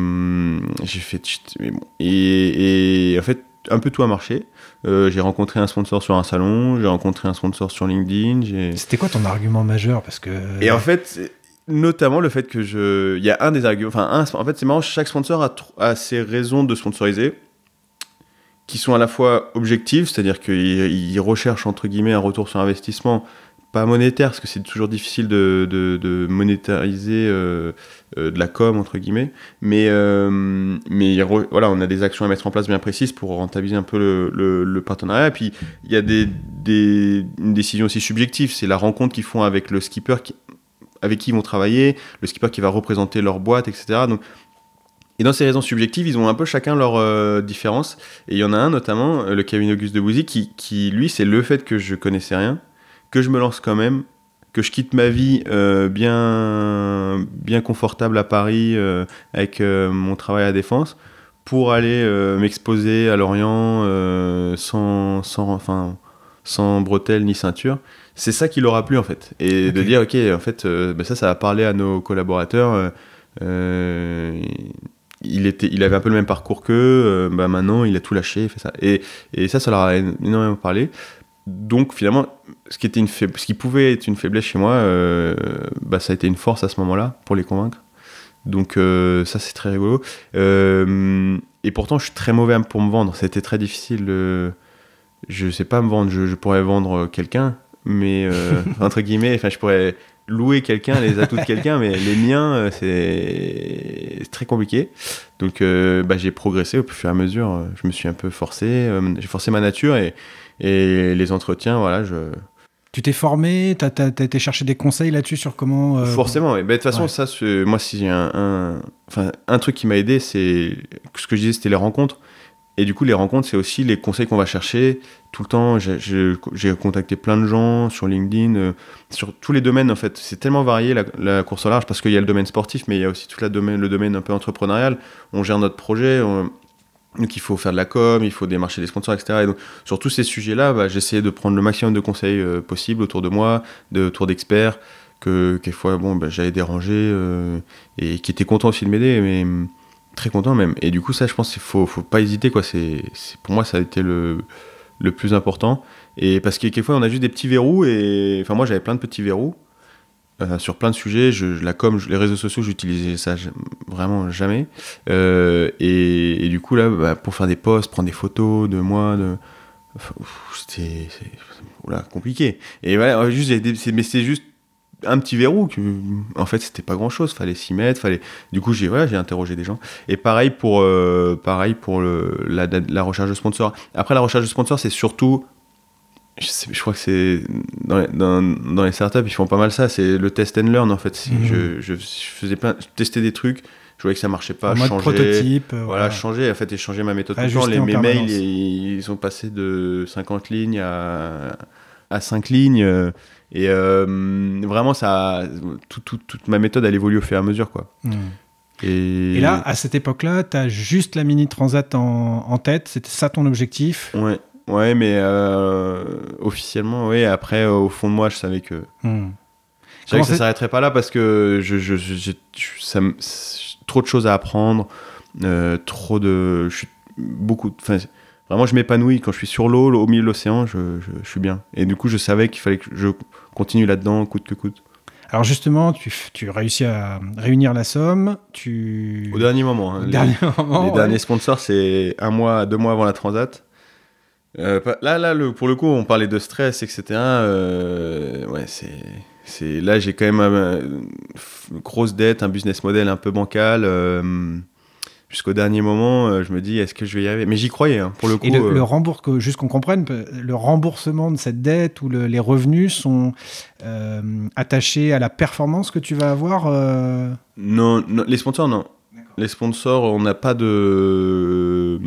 fait... Mais bon. Et en fait, un peu tout a marché. J'ai rencontré un sponsor sur un salon, j'ai rencontré un sponsor sur LinkedIn. C'était quoi ton argument majeur? Parce que... Et en fait, notamment le fait que il y a un des arguments... en fait, c'est marrant, chaque sponsor a ses raisons de sponsoriser, qui sont à la fois objectives, c'est-à-dire qu'ils recherchent, entre guillemets, un retour sur investissement, pas monétaire, parce que c'est toujours difficile de monétariser de la com, entre guillemets, mais voilà, on a des actions à mettre en place bien précises pour rentabiliser un peu le partenariat. Et puis il y a une décision aussi subjective, c'est la rencontre qu'ils font avec le skipper avec qui ils vont travailler, le skipper qui va représenter leur boîte, etc. Donc, et dans ces raisons subjectives, ils ont un peu chacun leur différence. Et il y en a un notamment, le Kevin Auguste de Bouzy, qui lui, c'est le fait que je connaissais rien, que je me lance quand même, que je quitte ma vie bien confortable à Paris avec mon travail à Défense pour aller m'exposer à Lorient sans bretelles ni ceinture. C'est ça qui leur a plu en fait. Et de dire, ok, en fait, ça va parler à nos collaborateurs. Il avait un peu le même parcours qu'eux, maintenant il a tout lâché, il fait ça. Et ça leur a énormément parlé. Donc finalement, ce qui pouvait être une faiblesse chez moi, ça a été une force à ce moment-là pour les convaincre. Donc ça c'est très rigolo. Et pourtant je suis très mauvais pour me vendre. C'était très difficile. Je sais pas me vendre. Je pourrais vendre quelqu'un, mais entre guillemets, je pourrais louer quelqu'un, les atouts de quelqu'un, mais les miens c'est très compliqué. Donc j'ai progressé au fur et à mesure. Je me suis un peu forcé. J'ai forcé ma nature et les entretiens, voilà, Tu t'es formé, t'as été chercher des conseils là-dessus sur comment... Forcément, oui. De toute façon, ça, moi, si j'ai un truc qui m'a aidé, c'est ce que je disais, c'était les rencontres. Et du coup, les rencontres, c'est aussi les conseils qu'on va chercher tout le temps. J'ai contacté plein de gens sur LinkedIn, sur tous les domaines, en fait. C'est tellement varié, la course au large, parce qu'il y a le domaine sportif, mais il y a aussi le domaine un peu entrepreneurial. On gère notre projet, donc il faut faire de la com, il faut démarcher des sponsors, etc. Et donc sur tous ces sujets-là, j'essayais de prendre le maximum de conseils possibles autour de moi, autour d'experts, que quelquefois j'avais dérangé et qui étaient contents aussi de m'aider, mais très contents même. Et du coup ça, je pense qu'il faut pas hésiter, quoi. Pour moi ça a été le plus important. Et parce que quelquefois on a juste des petits verrous, et moi j'avais plein de petits verrous. Sur plein de sujets, la com, les réseaux sociaux, j'utilisais ça vraiment jamais. Et du coup, là, pour faire des posts, prendre des photos de moi, c'était compliqué. Et voilà, mais c'est juste un petit verrou. En fait, c'était pas grand-chose. Fallait s'y mettre. Du coup, j'ai interrogé des gens. Et pareil pour la recherche de sponsors. Après, la recherche de sponsors, c'est surtout... Je crois que c'est dans les startups, ils font pas mal ça, c'est le test and learn en fait. Je testais des trucs, je voyais que ça marchait pas, je changeais prototype, je changeais en fait, et changeais ma méthode tout le temps. Mes mails, ils sont passés de 50 lignes à 5 lignes, et vraiment toute ma méthode elle évolue au fur et à mesure, quoi. Et là, à cette époque-là, t'as juste la Mini Transat en tête, c'était ça ton objectif? Ouais, mais officiellement, oui. Après, au fond de moi, je savais que ça s'arrêterait pas là, parce que j'ai trop de choses à apprendre, vraiment, je m'épanouis quand je suis sur l'eau, au milieu de l'océan, je suis bien. Et du coup, je savais qu'il fallait que je continue là-dedans, coûte que coûte. Alors justement, tu réussis à réunir la somme, Au dernier moment. Les derniers sponsors, c'est 2 mois avant la Transat. Pour le coup, on parlait de stress, etc. Là, j'ai quand même une grosse dette, un business model un peu bancal. Jusqu'au dernier moment, je me dis, est-ce que je vais y arriver? Mais j'y croyais, hein, pour le coup. Et juste qu'on comprenne, le remboursement de cette dette ou les revenus sont attachés à la performance que tu vas avoir Non, les sponsors, non. D'accord. Les sponsors, on n'a pas de...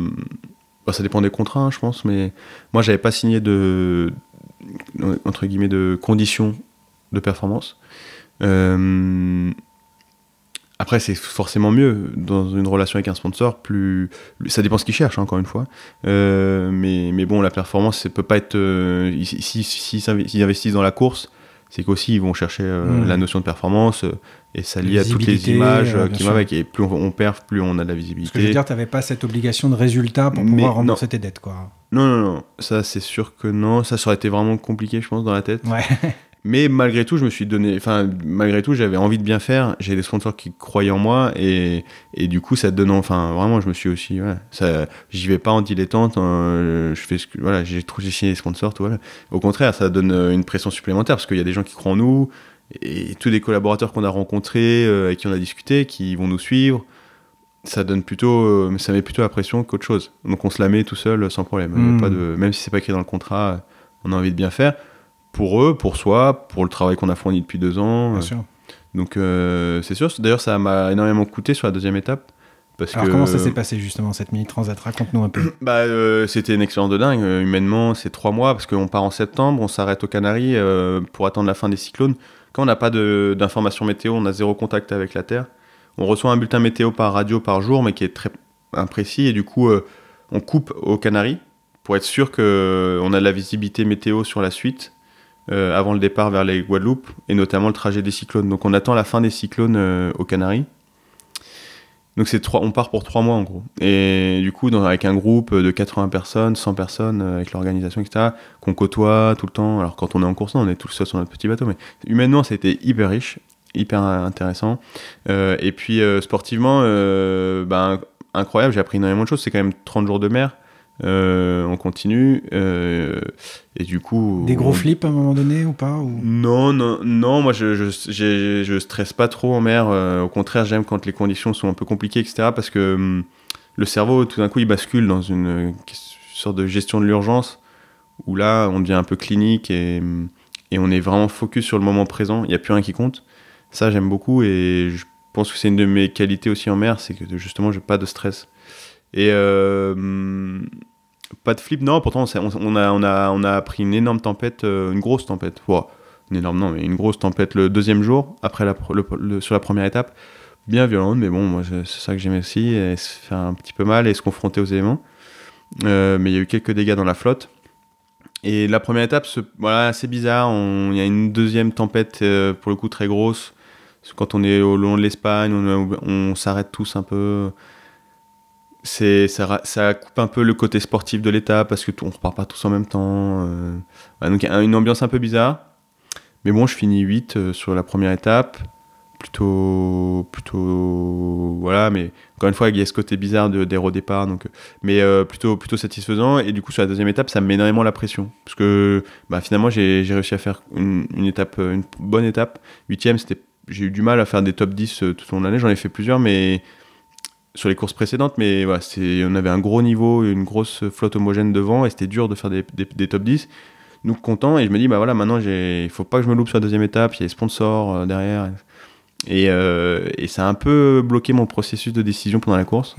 ça dépend des contrats, hein, je pense, mais moi, j'avais pas signé entre guillemets, de conditions de performance. Après, c'est forcément mieux dans une relation avec un sponsor. Ça dépend ce qu'ils cherchent, encore une fois. Mais bon, la performance, ça peut pas être. S'ils investissent dans la course, c'est qu'aussi ils vont chercher la notion de performance et ça lie à toutes les images qui vont avec. Et plus on perd, plus on a de la visibilité. Ce que je veux dire, tu n'avais pas cette obligation de résultat pour pouvoir rembourser tes dettes, quoi. Non. Ça, c'est sûr que non. Ça aurait été vraiment compliqué, je pense, dans la tête. Ouais. Mais malgré tout, malgré tout, j'avais envie de bien faire. J'ai des sponsors qui croyaient en moi et du coup, ça te donne, vraiment, je me suis aussi, j'y vais pas en dilettante. Je fais j'ai signé des sponsors, tout, voilà. Au contraire, ça donne une pression supplémentaire parce qu'il y a des gens qui croient en nous et tous les collaborateurs qu'on a rencontrés, avec qui on a discuté, qui vont nous suivre. Ça donne plutôt, ça met plutôt la pression qu'autre chose. Donc, on se la met tout seul sans problème. Pas de, même si c'est pas écrit dans le contrat, on a envie de bien faire. Pour eux, pour soi, pour le travail qu'on a fourni depuis 2 ans. Bien sûr. Donc c'est sûr. D'ailleurs, ça m'a énormément coûté sur la deuxième étape. Alors comment ça s'est passé justement cette mini transat? Raconte-nous un peu. C'était une expérience de dingue. Humainement, c'est 3 mois parce qu'on part en septembre, on s'arrête aux Canaries pour attendre la fin des cyclones. Quand on n'a pas d'informations météo, on a 0 contact avec la Terre. On reçoit un bulletin météo par radio par jour, mais qui est très imprécis et du coup, on coupe aux Canaries pour être sûr qu'on a de la visibilité météo sur la suite. Avant le départ vers les Guadeloupe et notamment le trajet des cyclones. Donc on attend la fin des cyclones aux Canaries. Donc on part pour 3 mois en gros. Et du coup, avec un groupe de 80 personnes, 100 personnes, avec l'organisation, etc., qu'on côtoie tout le temps. Alors quand on est en course, on est tout seul sur notre petit bateau. Mais humainement, ça a été hyper riche, hyper intéressant. Et puis sportivement, incroyable, j'ai appris énormément de choses. C'est quand même 30 jours de mer. On continue et du coup des gros flips à un moment donné ou pas ou... Non, moi je stresse pas trop en mer, au contraire j'aime quand les conditions sont un peu compliquées, etc., parce que le cerveau tout d'un coup il bascule dans une sorte de gestion de l'urgence où là on devient un peu clinique et on est vraiment focus sur le moment présent, il n'y a plus rien qui compte. Ça j'aime beaucoup et je pense que c'est une de mes qualités aussi en mer, c'est que justement j'ai pas de stress. Et pas de flip, non, pourtant on a pris une énorme tempête, une grosse tempête, mais une grosse tempête le 2e jour, après sur la première étape, bien violente, mais bon, moi c'est ça que j'aimais aussi, et se faire un petit peu mal et se confronter aux éléments. Mais il y a eu quelques dégâts dans la flotte. Et la première étape, c'est bizarre, il y a une 2e tempête, pour le coup très grosse, quand on est au long de l'Espagne, on s'arrête tous un peu. Ça coupe un peu le côté sportif de l'étape parce que on repart pas tous en même temps. Donc il y a une ambiance un peu bizarre. Mais bon, je finis 8 sur la première étape. Plutôt voilà, mais encore une fois, il y a ce côté bizarre d'aéro départ, mais plutôt satisfaisant. Et du coup, sur la deuxième étape, ça me met énormément la pression parce que finalement, j'ai réussi à faire une bonne étape. 8e, j'ai eu du mal à faire des top 10 tout au long de l'année. J'en ai fait plusieurs, mais sur les courses précédentes, mais voilà, on avait un gros niveau, une grosse flotte homogène devant et c'était dur de faire des top 10. Donc content, et je me dis maintenant il faut pas que je me loupe sur la deuxième étape, il y a les sponsors derrière et ça a un peu bloqué mon processus de décision pendant la course.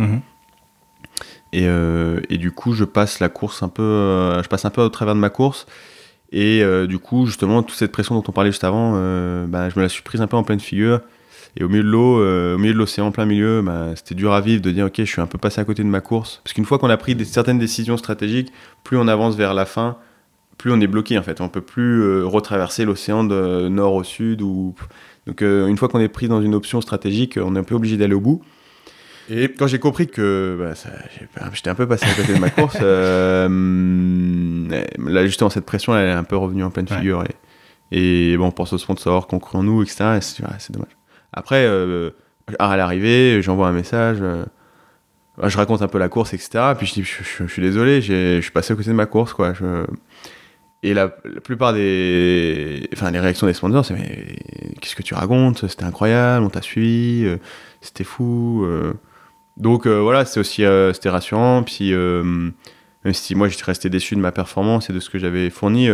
Et du coup je passe un peu au travers de ma course et du coup justement toute cette pression dont on parlait juste avant, je me la suis prise un peu en pleine figure. Et au milieu de l'eau, au milieu de l'océan, en plein milieu, c'était dur à vivre de dire ok, je suis un peu passé à côté de ma course. Parce qu'une fois qu'on a pris certaines décisions stratégiques, plus on avance vers la fin, plus on est bloqué en fait. On peut plus retraverser l'océan de nord au sud. Donc une fois qu'on est pris dans une option stratégique, on est un peu obligé d'aller au bout. Et quand j'ai compris que j'étais un peu passé à côté de ma course, là justement cette pression elle est un peu revenue en pleine figure. Et bon, on pense aux sponsors qu'on croit en nous, etc. Et c'est dommage. Après, à l'arrivée, j'envoie un message, je raconte un peu la course, etc. Puis je dis, je suis désolé, je suis passé à côté de ma course, quoi. Et la plupart les réactions des sponsors, c'est mais qu'est-ce que tu racontes ? C'était incroyable, on t'a suivi, c'était fou. Donc voilà, c'était rassurant. Puis même si moi j'étais resté déçu de ma performance et de ce que j'avais fourni.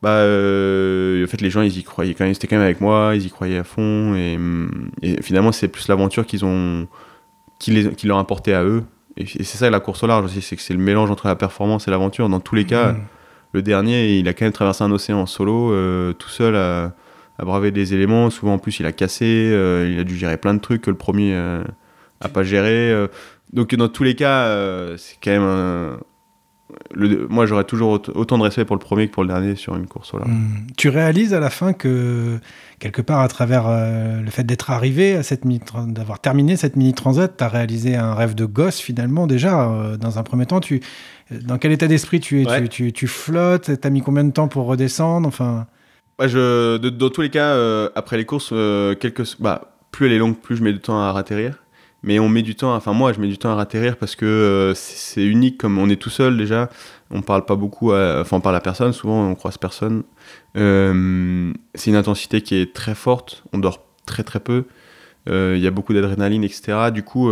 En fait les gens ils y croyaient quand même, ils étaient quand même avec moi, ils y croyaient à fond et finalement c'est plus l'aventure qui leur apportait à eux et c'est ça la course au large aussi, c'est que c'est le mélange entre la performance et l'aventure. Dans tous les cas, le dernier il a quand même traversé un océan en solo, tout seul à braver des éléments. Souvent, en plus, il a cassé, il a dû gérer plein de trucs que le premier a pas géré. Donc, dans tous les cas, c'est quand même moi, j'aurais toujours autant de respect pour le premier que pour le dernier sur une course. Voilà. Tu réalises à la fin que, quelque part, à travers le fait d'être arrivé à d'avoir terminé cette Mini Transat, tu as réalisé un rêve de gosse, finalement, déjà. Dans un premier temps, dans quel état d'esprit tu es? Ouais. Tu flottes? Tu as mis combien de temps pour redescendre? Enfin... Dans tous les cas, après les courses, plus elle est longue, plus je mets du temps à ratterrir. Mais on met du temps, moi je mets du temps à ratterrir parce que c'est unique, comme on est tout seul déjà, on parle pas beaucoup, on parle à personne, souvent on croise personne. C'est une intensité qui est très forte, on dort très très peu, il y a beaucoup d'adrénaline, etc. Du coup,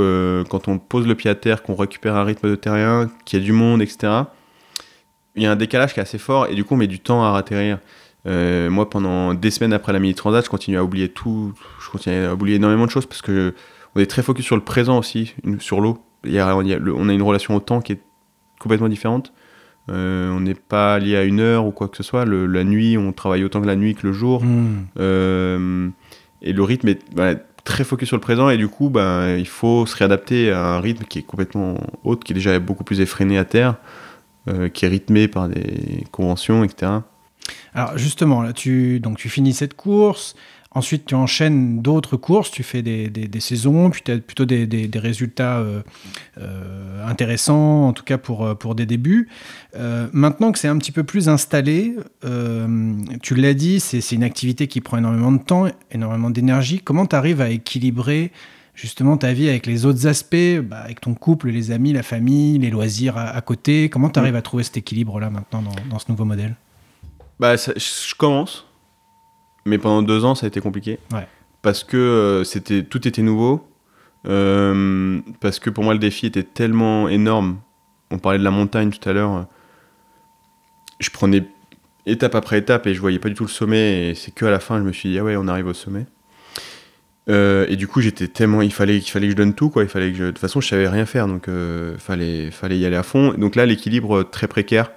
quand on pose le pied à terre, qu'on récupère un rythme de terrain, qu'il y a du monde, etc., il y a un décalage qui est assez fort et du coup on met du temps à ratterrir. Moi, pendant des semaines après la Mini Transat, je continue à oublier tout, je continue à oublier énormément de choses parce que on est très focus sur le présent aussi, sur l'eau. On a une relation au temps qui est complètement différente. On n'est pas lié à une heure ou quoi que ce soit. La nuit, on travaille autant que la nuit que le jour. Et le rythme est très focus sur le présent. Et du coup, il faut se réadapter à un rythme qui est complètement autre, qui est déjà beaucoup plus effréné à terre, qui est rythmé par des conventions, etc. Alors justement, là, tu finis cette course. Ensuite, tu enchaînes d'autres courses, tu fais des saisons, puis tu as plutôt des résultats intéressants, en tout cas pour des débuts. Maintenant que c'est un petit peu plus installé, tu l'as dit, c'est une activité qui prend énormément de temps, énormément d'énergie. Comment tu arrives à équilibrer justement ta vie avec les autres aspects, avec ton couple, les amis, la famille, les loisirs à côté? Comment tu arrives à trouver cet équilibre-là maintenant dans ce nouveau modèle? Je commence. Mais pendant 2 ans, ça a été compliqué. Ouais. Parce que tout était nouveau. Parce que pour moi, le défi était tellement énorme. On parlait de la montagne tout à l'heure. Je prenais étape après étape et je voyais pas du tout le sommet. Et c'est qu'à la fin, je me suis dit, ah ouais, on arrive au sommet. Et du coup, j'étais tellement... Il fallait que je donne tout, quoi. De toute façon, je savais rien faire. Donc, fallait y aller à fond. Donc là, l'équilibre très précaire.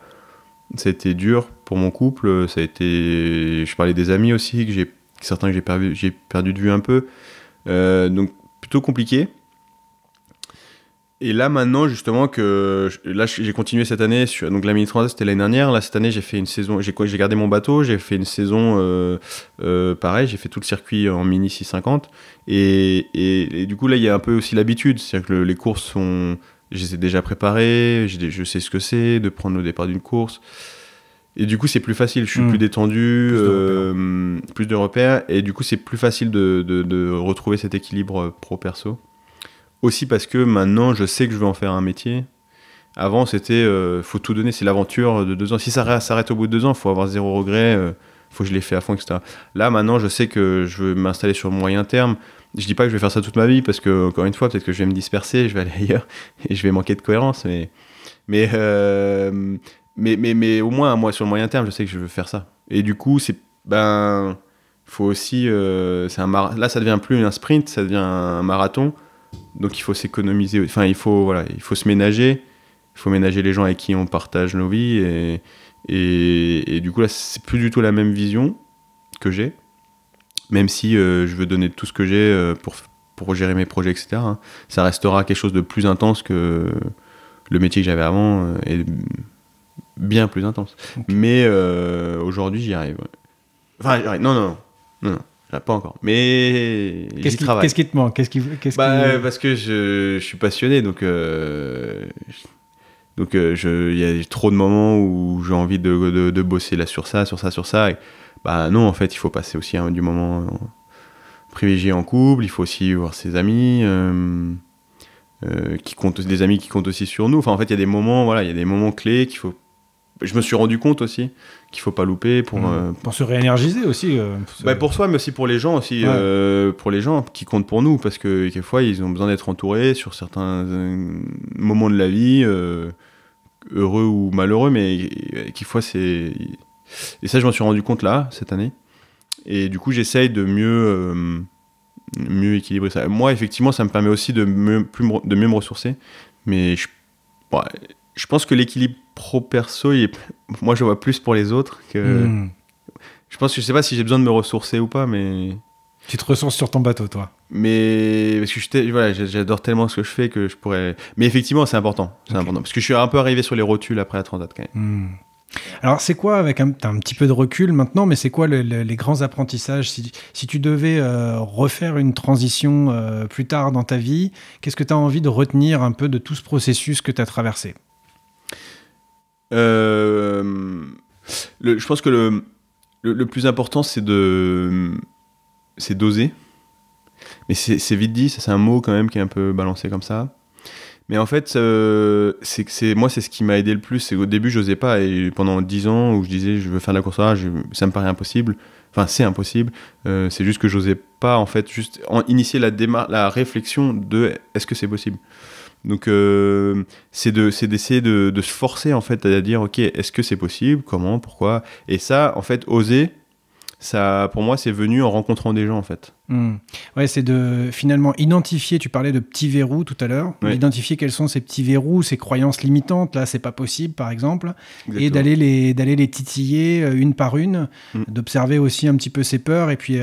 Ça a été dur pour mon couple, ça a été... Je parlais des amis aussi, certains que j'ai perdu de vue un peu. Donc plutôt compliqué. Et là maintenant justement j'ai continué cette année, donc la Mini Transat c'était l'année dernière, là cette année j'ai fait une saison, j'ai gardé mon bateau, j'ai fait une saison pareil, j'ai fait tout le circuit en Mini 650 et du coup là il y a un peu aussi l'habitude, c'est-à-dire que les courses sont... Je les ai déjà préparés, je sais ce que c'est de prendre le départ d'une course. Et du coup, c'est plus facile, je suis plus détendu, plus de repères. Et du coup, c'est plus facile de retrouver cet équilibre pro-perso. Aussi parce que maintenant, je sais que je veux en faire un métier. Avant, c'était, faut tout donner, c'est l'aventure de 2 ans. Si ça s'arrête au bout de 2 ans, il faut avoir 0 regret, faut que je l'ai fait à fond, etc. Là, maintenant, je sais que je veux m'installer sur le moyen terme. Je dis pas que je vais faire ça toute ma vie parce que, encore une fois, peut-être que je vais me disperser, je vais aller ailleurs et je vais manquer de cohérence. Mais au moins, moi, sur le moyen terme, je sais que je veux faire ça. Et du coup, faut aussi, là, ça devient plus un sprint, ça devient un marathon. Donc, il faut s'économiser. Enfin, il faut se ménager. Il faut ménager les gens avec qui on partage nos vies. Et du coup, là, c'est plus du tout la même vision que j'ai. Même si je veux donner tout ce que j'ai pour gérer mes projets, etc. Hein. Ça restera quelque chose de plus intense que le métier que j'avais avant, et bien plus intense. Okay. Mais aujourd'hui, j'y arrive. Enfin, non, pas encore. Mais j'y travaille. Qu'est-ce qui te manque? Parce que je suis passionné, donc il y a trop de moments où j'ai envie de bosser là sur ça. Et, non, en fait, il faut passer aussi du moment privilégié en couple. Il faut aussi voir ses amis, des amis qui comptent aussi sur nous. Enfin, en fait, il y a des moments clés qu'il faut. Je me suis rendu compte aussi qu'il faut pas louper pour se réénergiser aussi. Pour soi, mais aussi pour les gens aussi, pour les gens qui comptent pour nous, parce que quelquefois ils ont besoin d'être entourés sur certains moments de la vie, heureux ou malheureux, mais quelquefois c'est. Et ça, je m'en suis rendu compte là cette année. Et du coup, j'essaye de mieux équilibrer ça. Moi, effectivement, ça me permet aussi de mieux me ressourcer, mais je pense que l'équilibre pro-perso, moi je vois plus pour les autres que... Je pense que je sais pas si j'ai besoin de me ressourcer ou pas, mais... Tu te ressources sur ton bateau, toi. Mais parce que voilà, j'adore tellement ce que je fais que je pourrais... Mais effectivement, c'est important. C'est important. Parce que je suis un peu arrivé sur les rotules après la Transat, quand même. Alors, c'est quoi, t'as un petit peu de recul maintenant, mais c'est quoi les grands apprentissages si tu devais refaire une transition plus tard dans ta vie, qu'est-ce que tu as envie de retenir un peu de tout ce processus que tu as traversé ? Je pense que le plus important, c'est d'oser. Mais c'est vite dit, ça c'est un mot quand même qui est un peu balancé comme ça. Mais en fait, moi, c'est ce qui m'a aidé le plus. C'est qu'au début, je n'osais pas. Et pendant 10 ans où je disais je veux faire de la course à rage, ça me paraît impossible. Enfin, c'est impossible. C'est juste que je n'osais pas, en fait, juste initier la réflexion de est-ce que c'est possible. Donc, c'est d'essayer de se forcer, en fait, à dire ok, est-ce que c'est possible ? Comment ? Pourquoi ? Et ça, en fait, oser, ça, pour moi, c'est venu en rencontrant des gens, en fait. Ouais, c'est de finalement identifier, tu parlais de petits verrous tout à l'heure, identifier quels sont ces petits verrous, ces croyances limitantes, là c'est pas possible par exemple, exactement. Et d'aller les titiller une par une, d'observer aussi un petit peu ses peurs et puis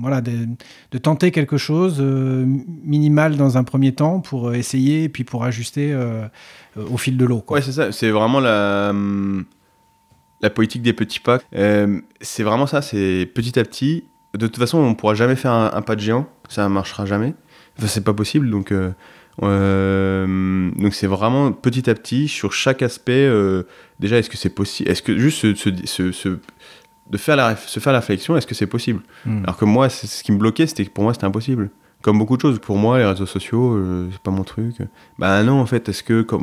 voilà, de tenter quelque chose minimal dans un premier temps pour essayer et puis pour ajuster au fil de l'eau, quoi. Ouais, c'est ça, c'est vraiment la politique des petits pas. C'est vraiment ça, c'est petit à petit. De toute façon, on ne pourra jamais faire un pas de géant, ça ne marchera jamais. Enfin, c'est pas possible, donc c'est vraiment petit à petit, sur chaque aspect, déjà, est-ce que c'est possible ? Est-ce que juste se faire la réflexion, est-ce que c'est possible ? Alors que moi, ce qui me bloquait, pour moi, c'était impossible. Comme beaucoup de choses, pour moi, les réseaux sociaux, c'est pas mon truc. Bah non, en fait,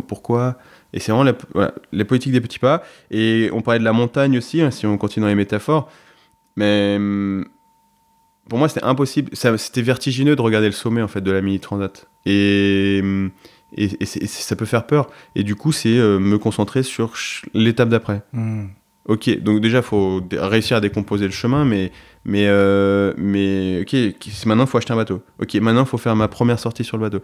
pourquoi ? Et c'est vraiment les politiques des petits pas. Et on parlait de la montagne aussi, hein, si on continue dans les métaphores. Mais... pour moi, c'était impossible. C'était vertigineux de regarder le sommet en fait de la Mini Transat. Et ça peut faire peur. Et du coup, c'est me concentrer sur l'étape d'après. Ok, donc déjà, il faut réussir à décomposer le chemin, mais ok, maintenant, il faut acheter un bateau. Ok, maintenant, il faut faire ma première sortie sur le bateau.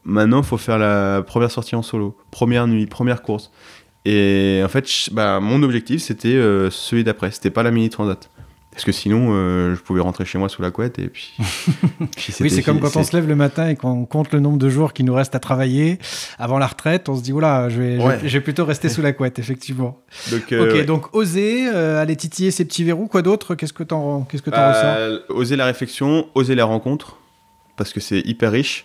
Maintenant, il faut faire la première sortie en solo. Première nuit, première course. Et en fait, mon objectif, c'était celui d'après. C'était pas la Mini Transat. Parce que sinon, je pouvais rentrer chez moi sous la couette et puis... oui, c'est comme quand on se lève le matin et qu'on compte le nombre de jours qu'il nous reste à travailler. Avant la retraite, on se dit, oula, je vais plutôt rester sous la couette, effectivement. Donc oser, aller titiller ces petits verrous. Quoi d'autre ? Qu'est-ce que t'en ressors ? Oser la réflexion, oser la rencontre, parce que c'est hyper riche.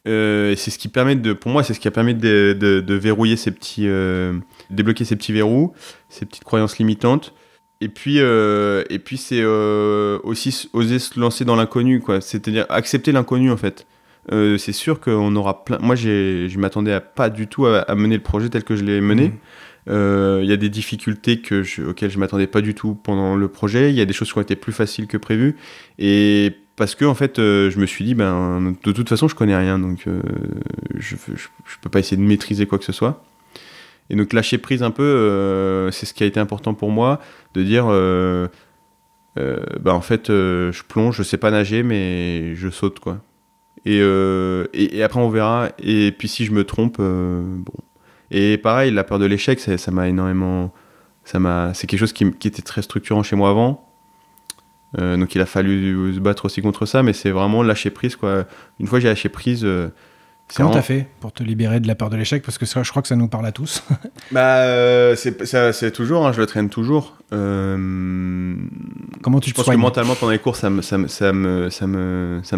Et c'est ce qui permet pour moi, c'est ce qui a permis de verrouiller ces petits... débloquer ces petits verrous, ces petites croyances limitantes. Et puis c'est aussi oser se lancer dans l'inconnu, quoi. C'est-à-dire accepter l'inconnu, en fait. C'est sûr qu'on aura plein... Moi, je m'attendais pas du tout à mener le projet tel que je l'ai mené. Y a des difficultés auxquelles je m'attendais pas du tout pendant le projet. Il y a des choses qui ont été plus faciles que prévu. Et parce que, en fait, je me suis dit, de toute façon, je connais rien. Donc, je peux pas essayer de maîtriser quoi que ce soit. Et donc lâcher prise un peu, c'est ce qui a été important pour moi, de dire, en fait, je plonge, je sais pas nager, mais je saute, quoi. Et après on verra. Et puis si je me trompe, bon. Et pareil, la peur de l'échec, ça m'a énormément, c'est quelque chose qui était très structurant chez moi avant. Donc il a fallu se battre aussi contre ça, mais c'est vraiment lâcher prise, quoi. Une fois j'ai lâché prise. Comment t'as fait pour te libérer de la peur de l'échec ? Parce que ça, je crois que ça nous parle à tous. C'est toujours, hein, je le traîne toujours. Comment tu te soignes ? Je pense que mentalement, pendant les courses, ça me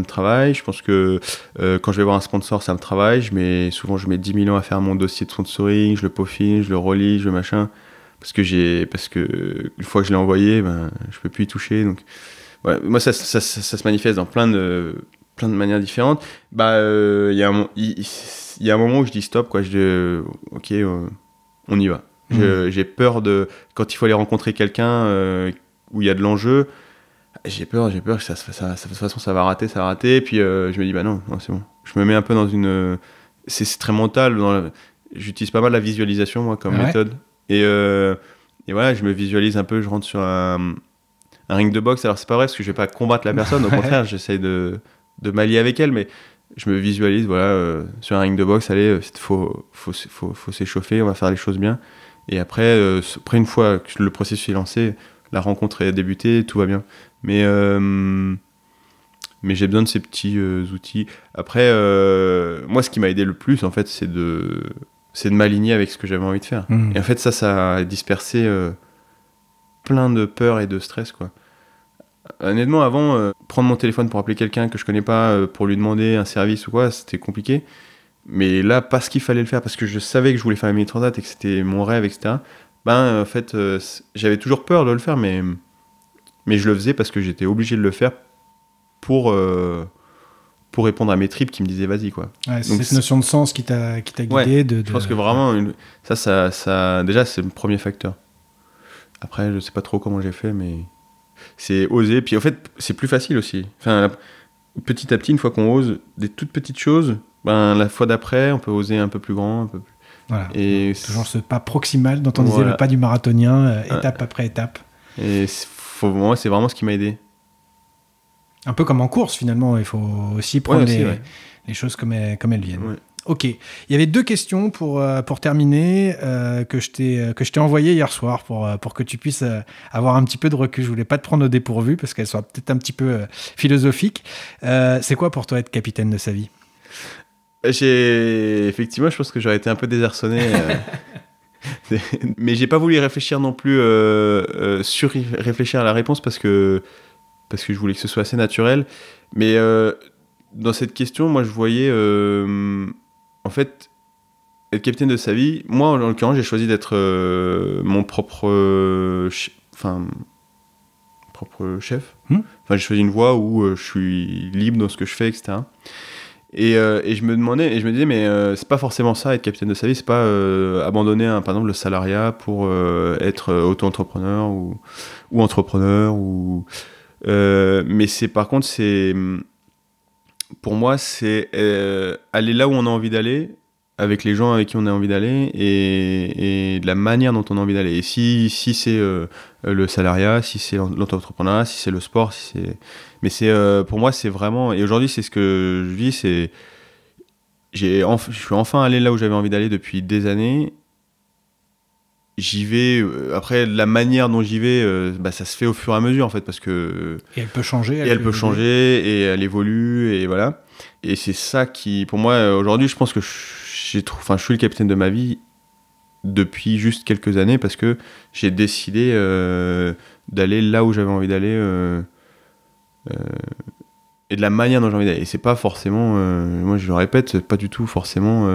travaille. Je pense que quand je vais voir un sponsor, ça me travaille. Souvent, je mets 10 000 ans à faire mon dossier de sponsoring, je le peaufine, je le relis, je le machin. Parce que une fois que je l'ai envoyé, je peux plus y toucher. Donc, ouais, moi, ça se manifeste dans plein de manières différentes. Il y a un moment où je dis stop, quoi. Ok, on y va. J'ai peur quand il faut aller rencontrer quelqu'un où il y a de l'enjeu, j'ai peur que de toute façon ça va rater, et puis je me dis non, c'est bon. Je me mets un peu dans une... c'est très mental, j'utilise pas mal la visualisation, moi, comme méthode. Et voilà, je me visualise un peu, je rentre sur un ring de boxe. Alors c'est pas vrai, parce que je vais pas combattre la personne, au contraire, j'essaye de m'allier avec elle, mais je me visualise, voilà, sur un ring de boxe, allez, faut s'échauffer, on va faire les choses bien. Et après une fois que le processus est lancé, la rencontre est débutée, tout va bien. Mais j'ai besoin de ces petits outils. Après, moi, ce qui m'a aidé le plus, en fait, c'est de m'aligner avec ce que j'avais envie de faire. Et en fait, ça a dispersé plein de peur et de stress, quoi. Honnêtement, avant, prendre mon téléphone pour appeler quelqu'un que je connais pas, pour lui demander un service ou quoi, c'était compliqué. Mais là, parce qu'il fallait le faire, parce que je savais que je voulais faire la Mini Transat et que c'était mon rêve, etc., en fait, j'avais toujours peur de le faire, mais je le faisais parce que j'étais obligé de le faire pour répondre à mes tripes qui me disaient vas-y, quoi. Ouais, c'est cette notion de sens qui t'a guidé. Ouais, je pense que vraiment, ça, déjà, c'est le premier facteur. Après, je sais pas trop comment j'ai fait, mais c'est oser. Puis en fait, c'est plus facile aussi. Enfin, petit à petit, une fois qu'on ose des toutes petites choses, la fois d'après, on peut oser un peu plus grand, un peu plus. Voilà. Et toujours ce pas proximal dont on disait le pas du marathonien, étape après étape. Et moi, c'est vraiment ce qui m'a aidé. Un peu comme en course, finalement. Il faut aussi prendre les choses comme elles viennent. Ouais. Ok. Il y avait 2 questions pour terminer que je t'ai envoyées hier soir pour que tu puisses avoir un petit peu de recul. Je voulais pas te prendre au dépourvu parce qu'elles sont peut-être un petit peu philosophiques. C'est quoi pour toi être capitaine de sa vie ? Effectivement, je pense que j'aurais été un peu désarçonné. Mais j'ai pas voulu réfléchir non plus, sur-réfléchir à la réponse parce que je voulais que ce soit assez naturel. Mais dans cette question, moi, je voyais, en fait, être capitaine de sa vie. Moi, en l'occurrence, j'ai choisi d'être mon propre chef. Enfin, j'ai choisi une voie où je suis libre dans ce que je fais, etc. Et je me disais, mais c'est pas forcément ça, être capitaine de sa vie, c'est pas abandonner, par exemple, le salariat pour être auto-entrepreneur ou entrepreneur. Mais par contre, pour moi, c'est aller là où on a envie d'aller, avec les gens avec qui on a envie d'aller, et de la manière dont on a envie d'aller. Et si c'est le salariat, si c'est l'auto-entrepreneuriat, si c'est le sport, mais pour moi, c'est vraiment... Et aujourd'hui, c'est ce que je vis, je suis enfin allé là où j'avais envie d'aller depuis des années. J'y vais... après, la manière dont j'y vais, ça se fait au fur et à mesure, en fait, parce que... Et elle peut changer. Elle peut changer, et elle évolue, et voilà. Et c'est ça qui... Pour moi, aujourd'hui, je pense que je suis le capitaine de ma vie depuis juste quelques années, parce que j'ai décidé d'aller là où j'avais envie d'aller... et de la manière dont j'ai envie d'aller. Et c'est pas forcément, moi je le répète, c'est pas du tout forcément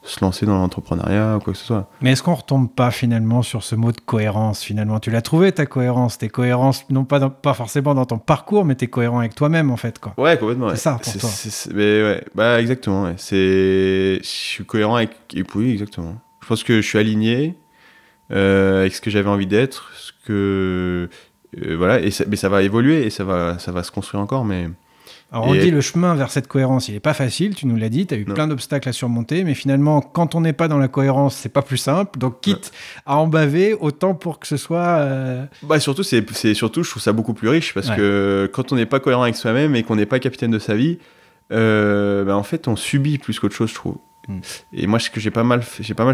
se lancer dans l'entrepreneuriat ou quoi que ce soit. Mais est-ce qu'on retombe pas finalement sur ce mot de cohérence finalement ? Tu l'as trouvé ta cohérence, t'es cohérence non pas forcément dans ton parcours, mais t'es cohérent avec toi-même en fait, quoi. Ouais, complètement. C'est ça pour toi. Mais ouais, exactement. Ouais. Je suis cohérent avec, et oui, exactement. Je pense que je suis aligné avec ce que j'avais envie d'être, voilà, mais ça va évoluer et ça va se construire encore, mais... Alors on dit le chemin vers cette cohérence, il est pas facile, tu nous l'as dit, tu as eu plein d'obstacles à surmonter, mais finalement, quand on n'est pas dans la cohérence, c'est pas plus simple, donc quitte à en baver, autant pour que ce soit... Surtout, surtout, je trouve ça beaucoup plus riche, parce que quand on n'est pas cohérent avec soi-même et qu'on n'est pas capitaine de sa vie, en fait, on subit plus qu'autre chose, je trouve. Et moi, j'ai pas mal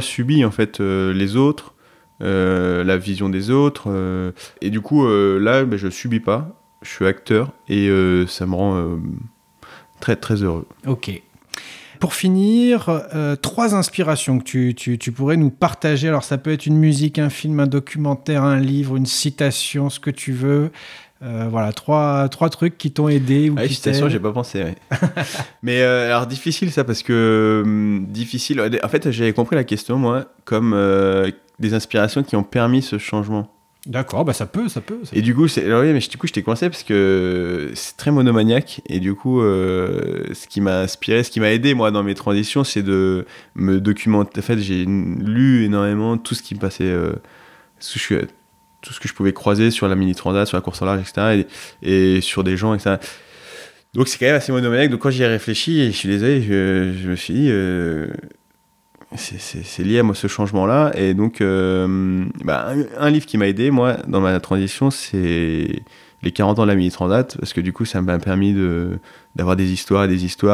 subi, en fait, les autres, la vision des autres, et du coup là je subis pas, je suis acteur et ça me rend très très heureux. Ok. Pour finir, 3 inspirations que tu pourrais nous partager. Alors ça peut être une musique, un film, un documentaire, un livre, une citation, ce que tu veux. Voilà, 3 trucs qui t'ont aidé ou qui citation, j'ai pas pensé, ouais. Mais alors difficile ça, parce que difficile, en fait j'avais compris la question moi comme des inspirations qui ont permis ce changement. D'accord, ça peut. Et du coup, j'étais coincé parce que c'est très monomaniaque. Et du coup, ce qui m'a inspiré, ce qui m'a aidé moi dans mes transitions, c'est de me documenter. En fait, j'ai lu énormément tout ce qui me passait, tout ce que je pouvais croiser sur la Mini Transat, sur la course en large, etc. Et sur des gens, etc. Donc c'est quand même assez monomaniaque. Donc quand j'y ai réfléchi, et je suis désolé, je me suis dit... c'est lié à moi, ce changement-là. Et donc, un livre qui m'a aidé, moi, dans ma transition, c'est les 40 ans de la Mini Transat, parce que du coup, ça m'a permis d'avoir des histoires,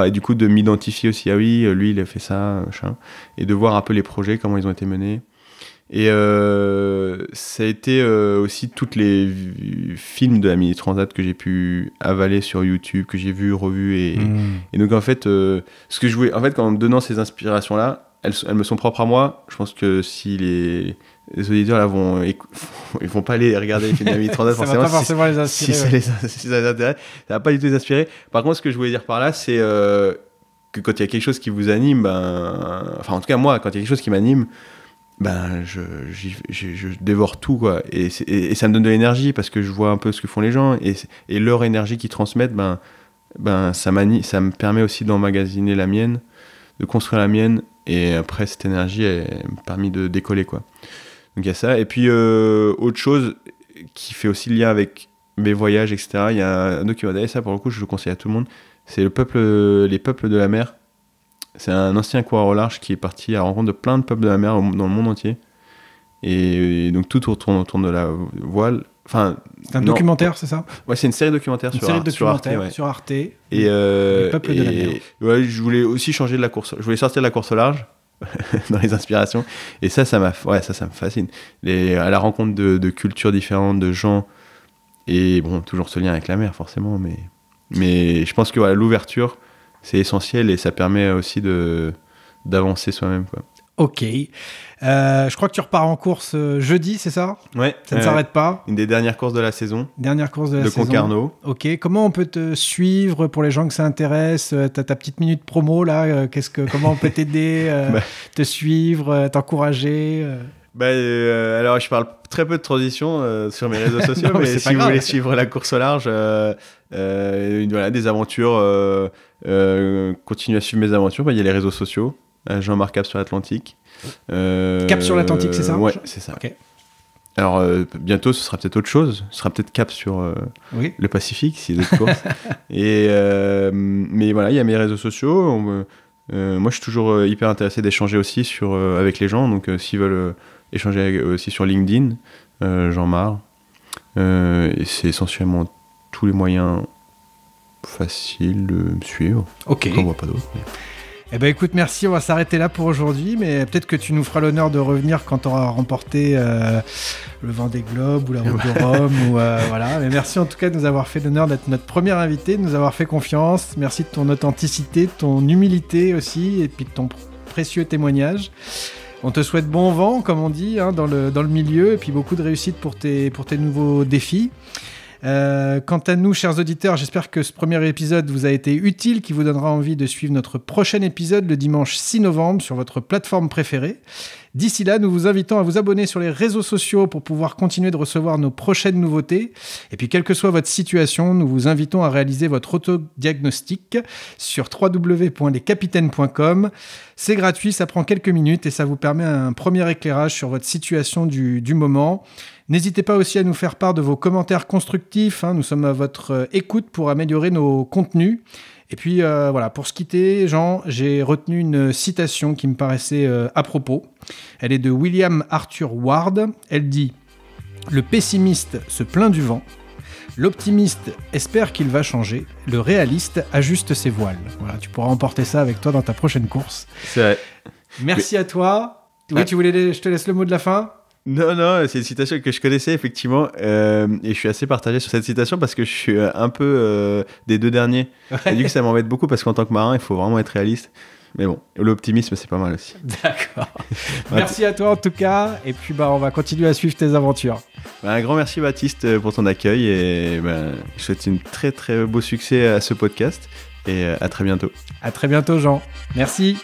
et du coup, de m'identifier aussi. Ah oui, lui, il a fait ça, machin. Et de voir un peu les projets, comment ils ont été menés. Et ça a été aussi toutes les films de la Mini Transat que j'ai pu avaler sur YouTube, que j'ai vu, revu. Et donc, en fait, ce que je voulais, en fait, en me donnant ces inspirations-là, elles me sont propres à moi. Je pense que si les auditeurs là ils vont pas aller regarder les films de la Mini Transat, ça va pas forcément les inspirer. Si ça les intéresse, ça va pas du tout les inspirer. Par contre, ce que je voulais dire par là, c'est que quand il y a quelque chose qui vous anime, enfin, en tout cas, moi, quand il y a quelque chose qui m'anime, je dévore tout, quoi. Et ça me donne de l'énergie parce que je vois un peu ce que font les gens et leur énergie qu'ils transmettent, ça me permet aussi d'emmagasiner la mienne, de construire la mienne, et après cette énergie elle m'a permis de décoller, quoi. Donc il y a ça. Et puis autre chose qui fait aussi lien avec mes voyages, etc. Il y a un documentaire, et ça pour le coup je le conseille à tout le monde, c'est les peuples de la mer. C'est un ancien coureur au large qui est parti à la rencontre de plein de peuples de la mer dans le monde entier. Et donc tout tourne autour de la voile. Enfin, c'est un documentaire, c'est ça ? Ouais, c'est une série documentaire sur Arte. Ouais. Sur Arte. Et les peuples de la mer. Ouais, je voulais aussi changer de la course. Je voulais sortir de la course au large dans les inspirations. Et ça me fascine. À la rencontre de cultures différentes, de gens. Et bon, toujours ce lien avec la mer, forcément. Mais je pense que voilà, l'ouverture, c'est essentiel et ça permet aussi d'avancer soi-même, quoi. Ok. Je crois que tu repars en course jeudi, c'est ça ? Ouais. Ça ne s'arrête pas. Une des dernières courses de la saison. Dernière course de la saison. De Concarneau. Ok. Comment on peut te suivre pour les gens que ça intéresse ? T'as ta petite minute promo là. Comment on peut t'aider, te suivre, t'encourager alors, je parle très peu de transition sur mes réseaux sociaux, mais si vous voulez suivre la course au large, voilà, des aventures, continuez à suivre mes aventures. Il y a les réseaux sociaux, Jean-Marc Cap sur l'Atlantique. Cap sur l'Atlantique, c'est ça ? Ouais, c'est ça. Okay. Alors, bientôt, ce sera peut-être autre chose. Ce sera peut-être Cap sur le Pacifique, s'il y a d'autres courses. Mais voilà, il y a mes réseaux sociaux. Moi, je suis toujours hyper intéressé d'échanger aussi avec les gens. Donc, s'ils veulent échanger aussi sur LinkedIn, Jean-Marc. Et c'est essentiellement tous les moyens faciles de me suivre. Ok. On voit pas d'autres. Eh ben écoute, merci, on va s'arrêter là pour aujourd'hui, mais peut-être que tu nous feras l'honneur de revenir quand tu auras remporté le Vendée Globe ou la Route de Rome. Voilà. Mais merci en tout cas de nous avoir fait l'honneur d'être notre premier invité, de nous avoir fait confiance. Merci de ton authenticité, de ton humilité aussi, et puis de ton précieux témoignage. On te souhaite bon vent, comme on dit, dans le milieu, et puis beaucoup de réussite pour tes nouveaux défis. Quant à nous, chers auditeurs, j'espère que ce premier épisode vous a été utile, qui vous donnera envie de suivre notre prochain épisode le dimanche 6 novembre sur votre plateforme préférée. D'ici là, nous vous invitons à vous abonner sur les réseaux sociaux pour pouvoir continuer de recevoir nos prochaines nouveautés. Et puis, quelle que soit votre situation, nous vous invitons à réaliser votre autodiagnostic sur www.lescapitaines.com. C'est gratuit, ça prend quelques minutes et ça vous permet un premier éclairage sur votre situation du moment. N'hésitez pas aussi à nous faire part de vos commentaires constructifs. Nous sommes à votre écoute pour améliorer nos contenus. Et puis voilà, pour se quitter, Jean, j'ai retenu une citation qui me paraissait à propos. Elle est de William Arthur Ward. Elle dit « Le pessimiste se plaint du vent, l'optimiste espère qu'il va changer, le réaliste ajuste ses voiles. » Voilà, tu pourras emporter ça avec toi dans ta prochaine course. C'est vrai. Merci à toi. Oui, tu voulais, je te laisse le mot de la fin ? Non, c'est une citation que je connaissais effectivement, et je suis assez partagé sur cette citation parce que je suis un peu des deux derniers. Ouais. Et du coup, ça m'embête beaucoup parce qu'en tant que marin, il faut vraiment être réaliste. Mais bon, l'optimisme, c'est pas mal aussi. D'accord. Merci à toi en tout cas, et puis on va continuer à suivre tes aventures. Un grand merci Baptiste pour ton accueil, et je souhaite un très très beau succès à ce podcast, et à très bientôt. À très bientôt Jean. Merci.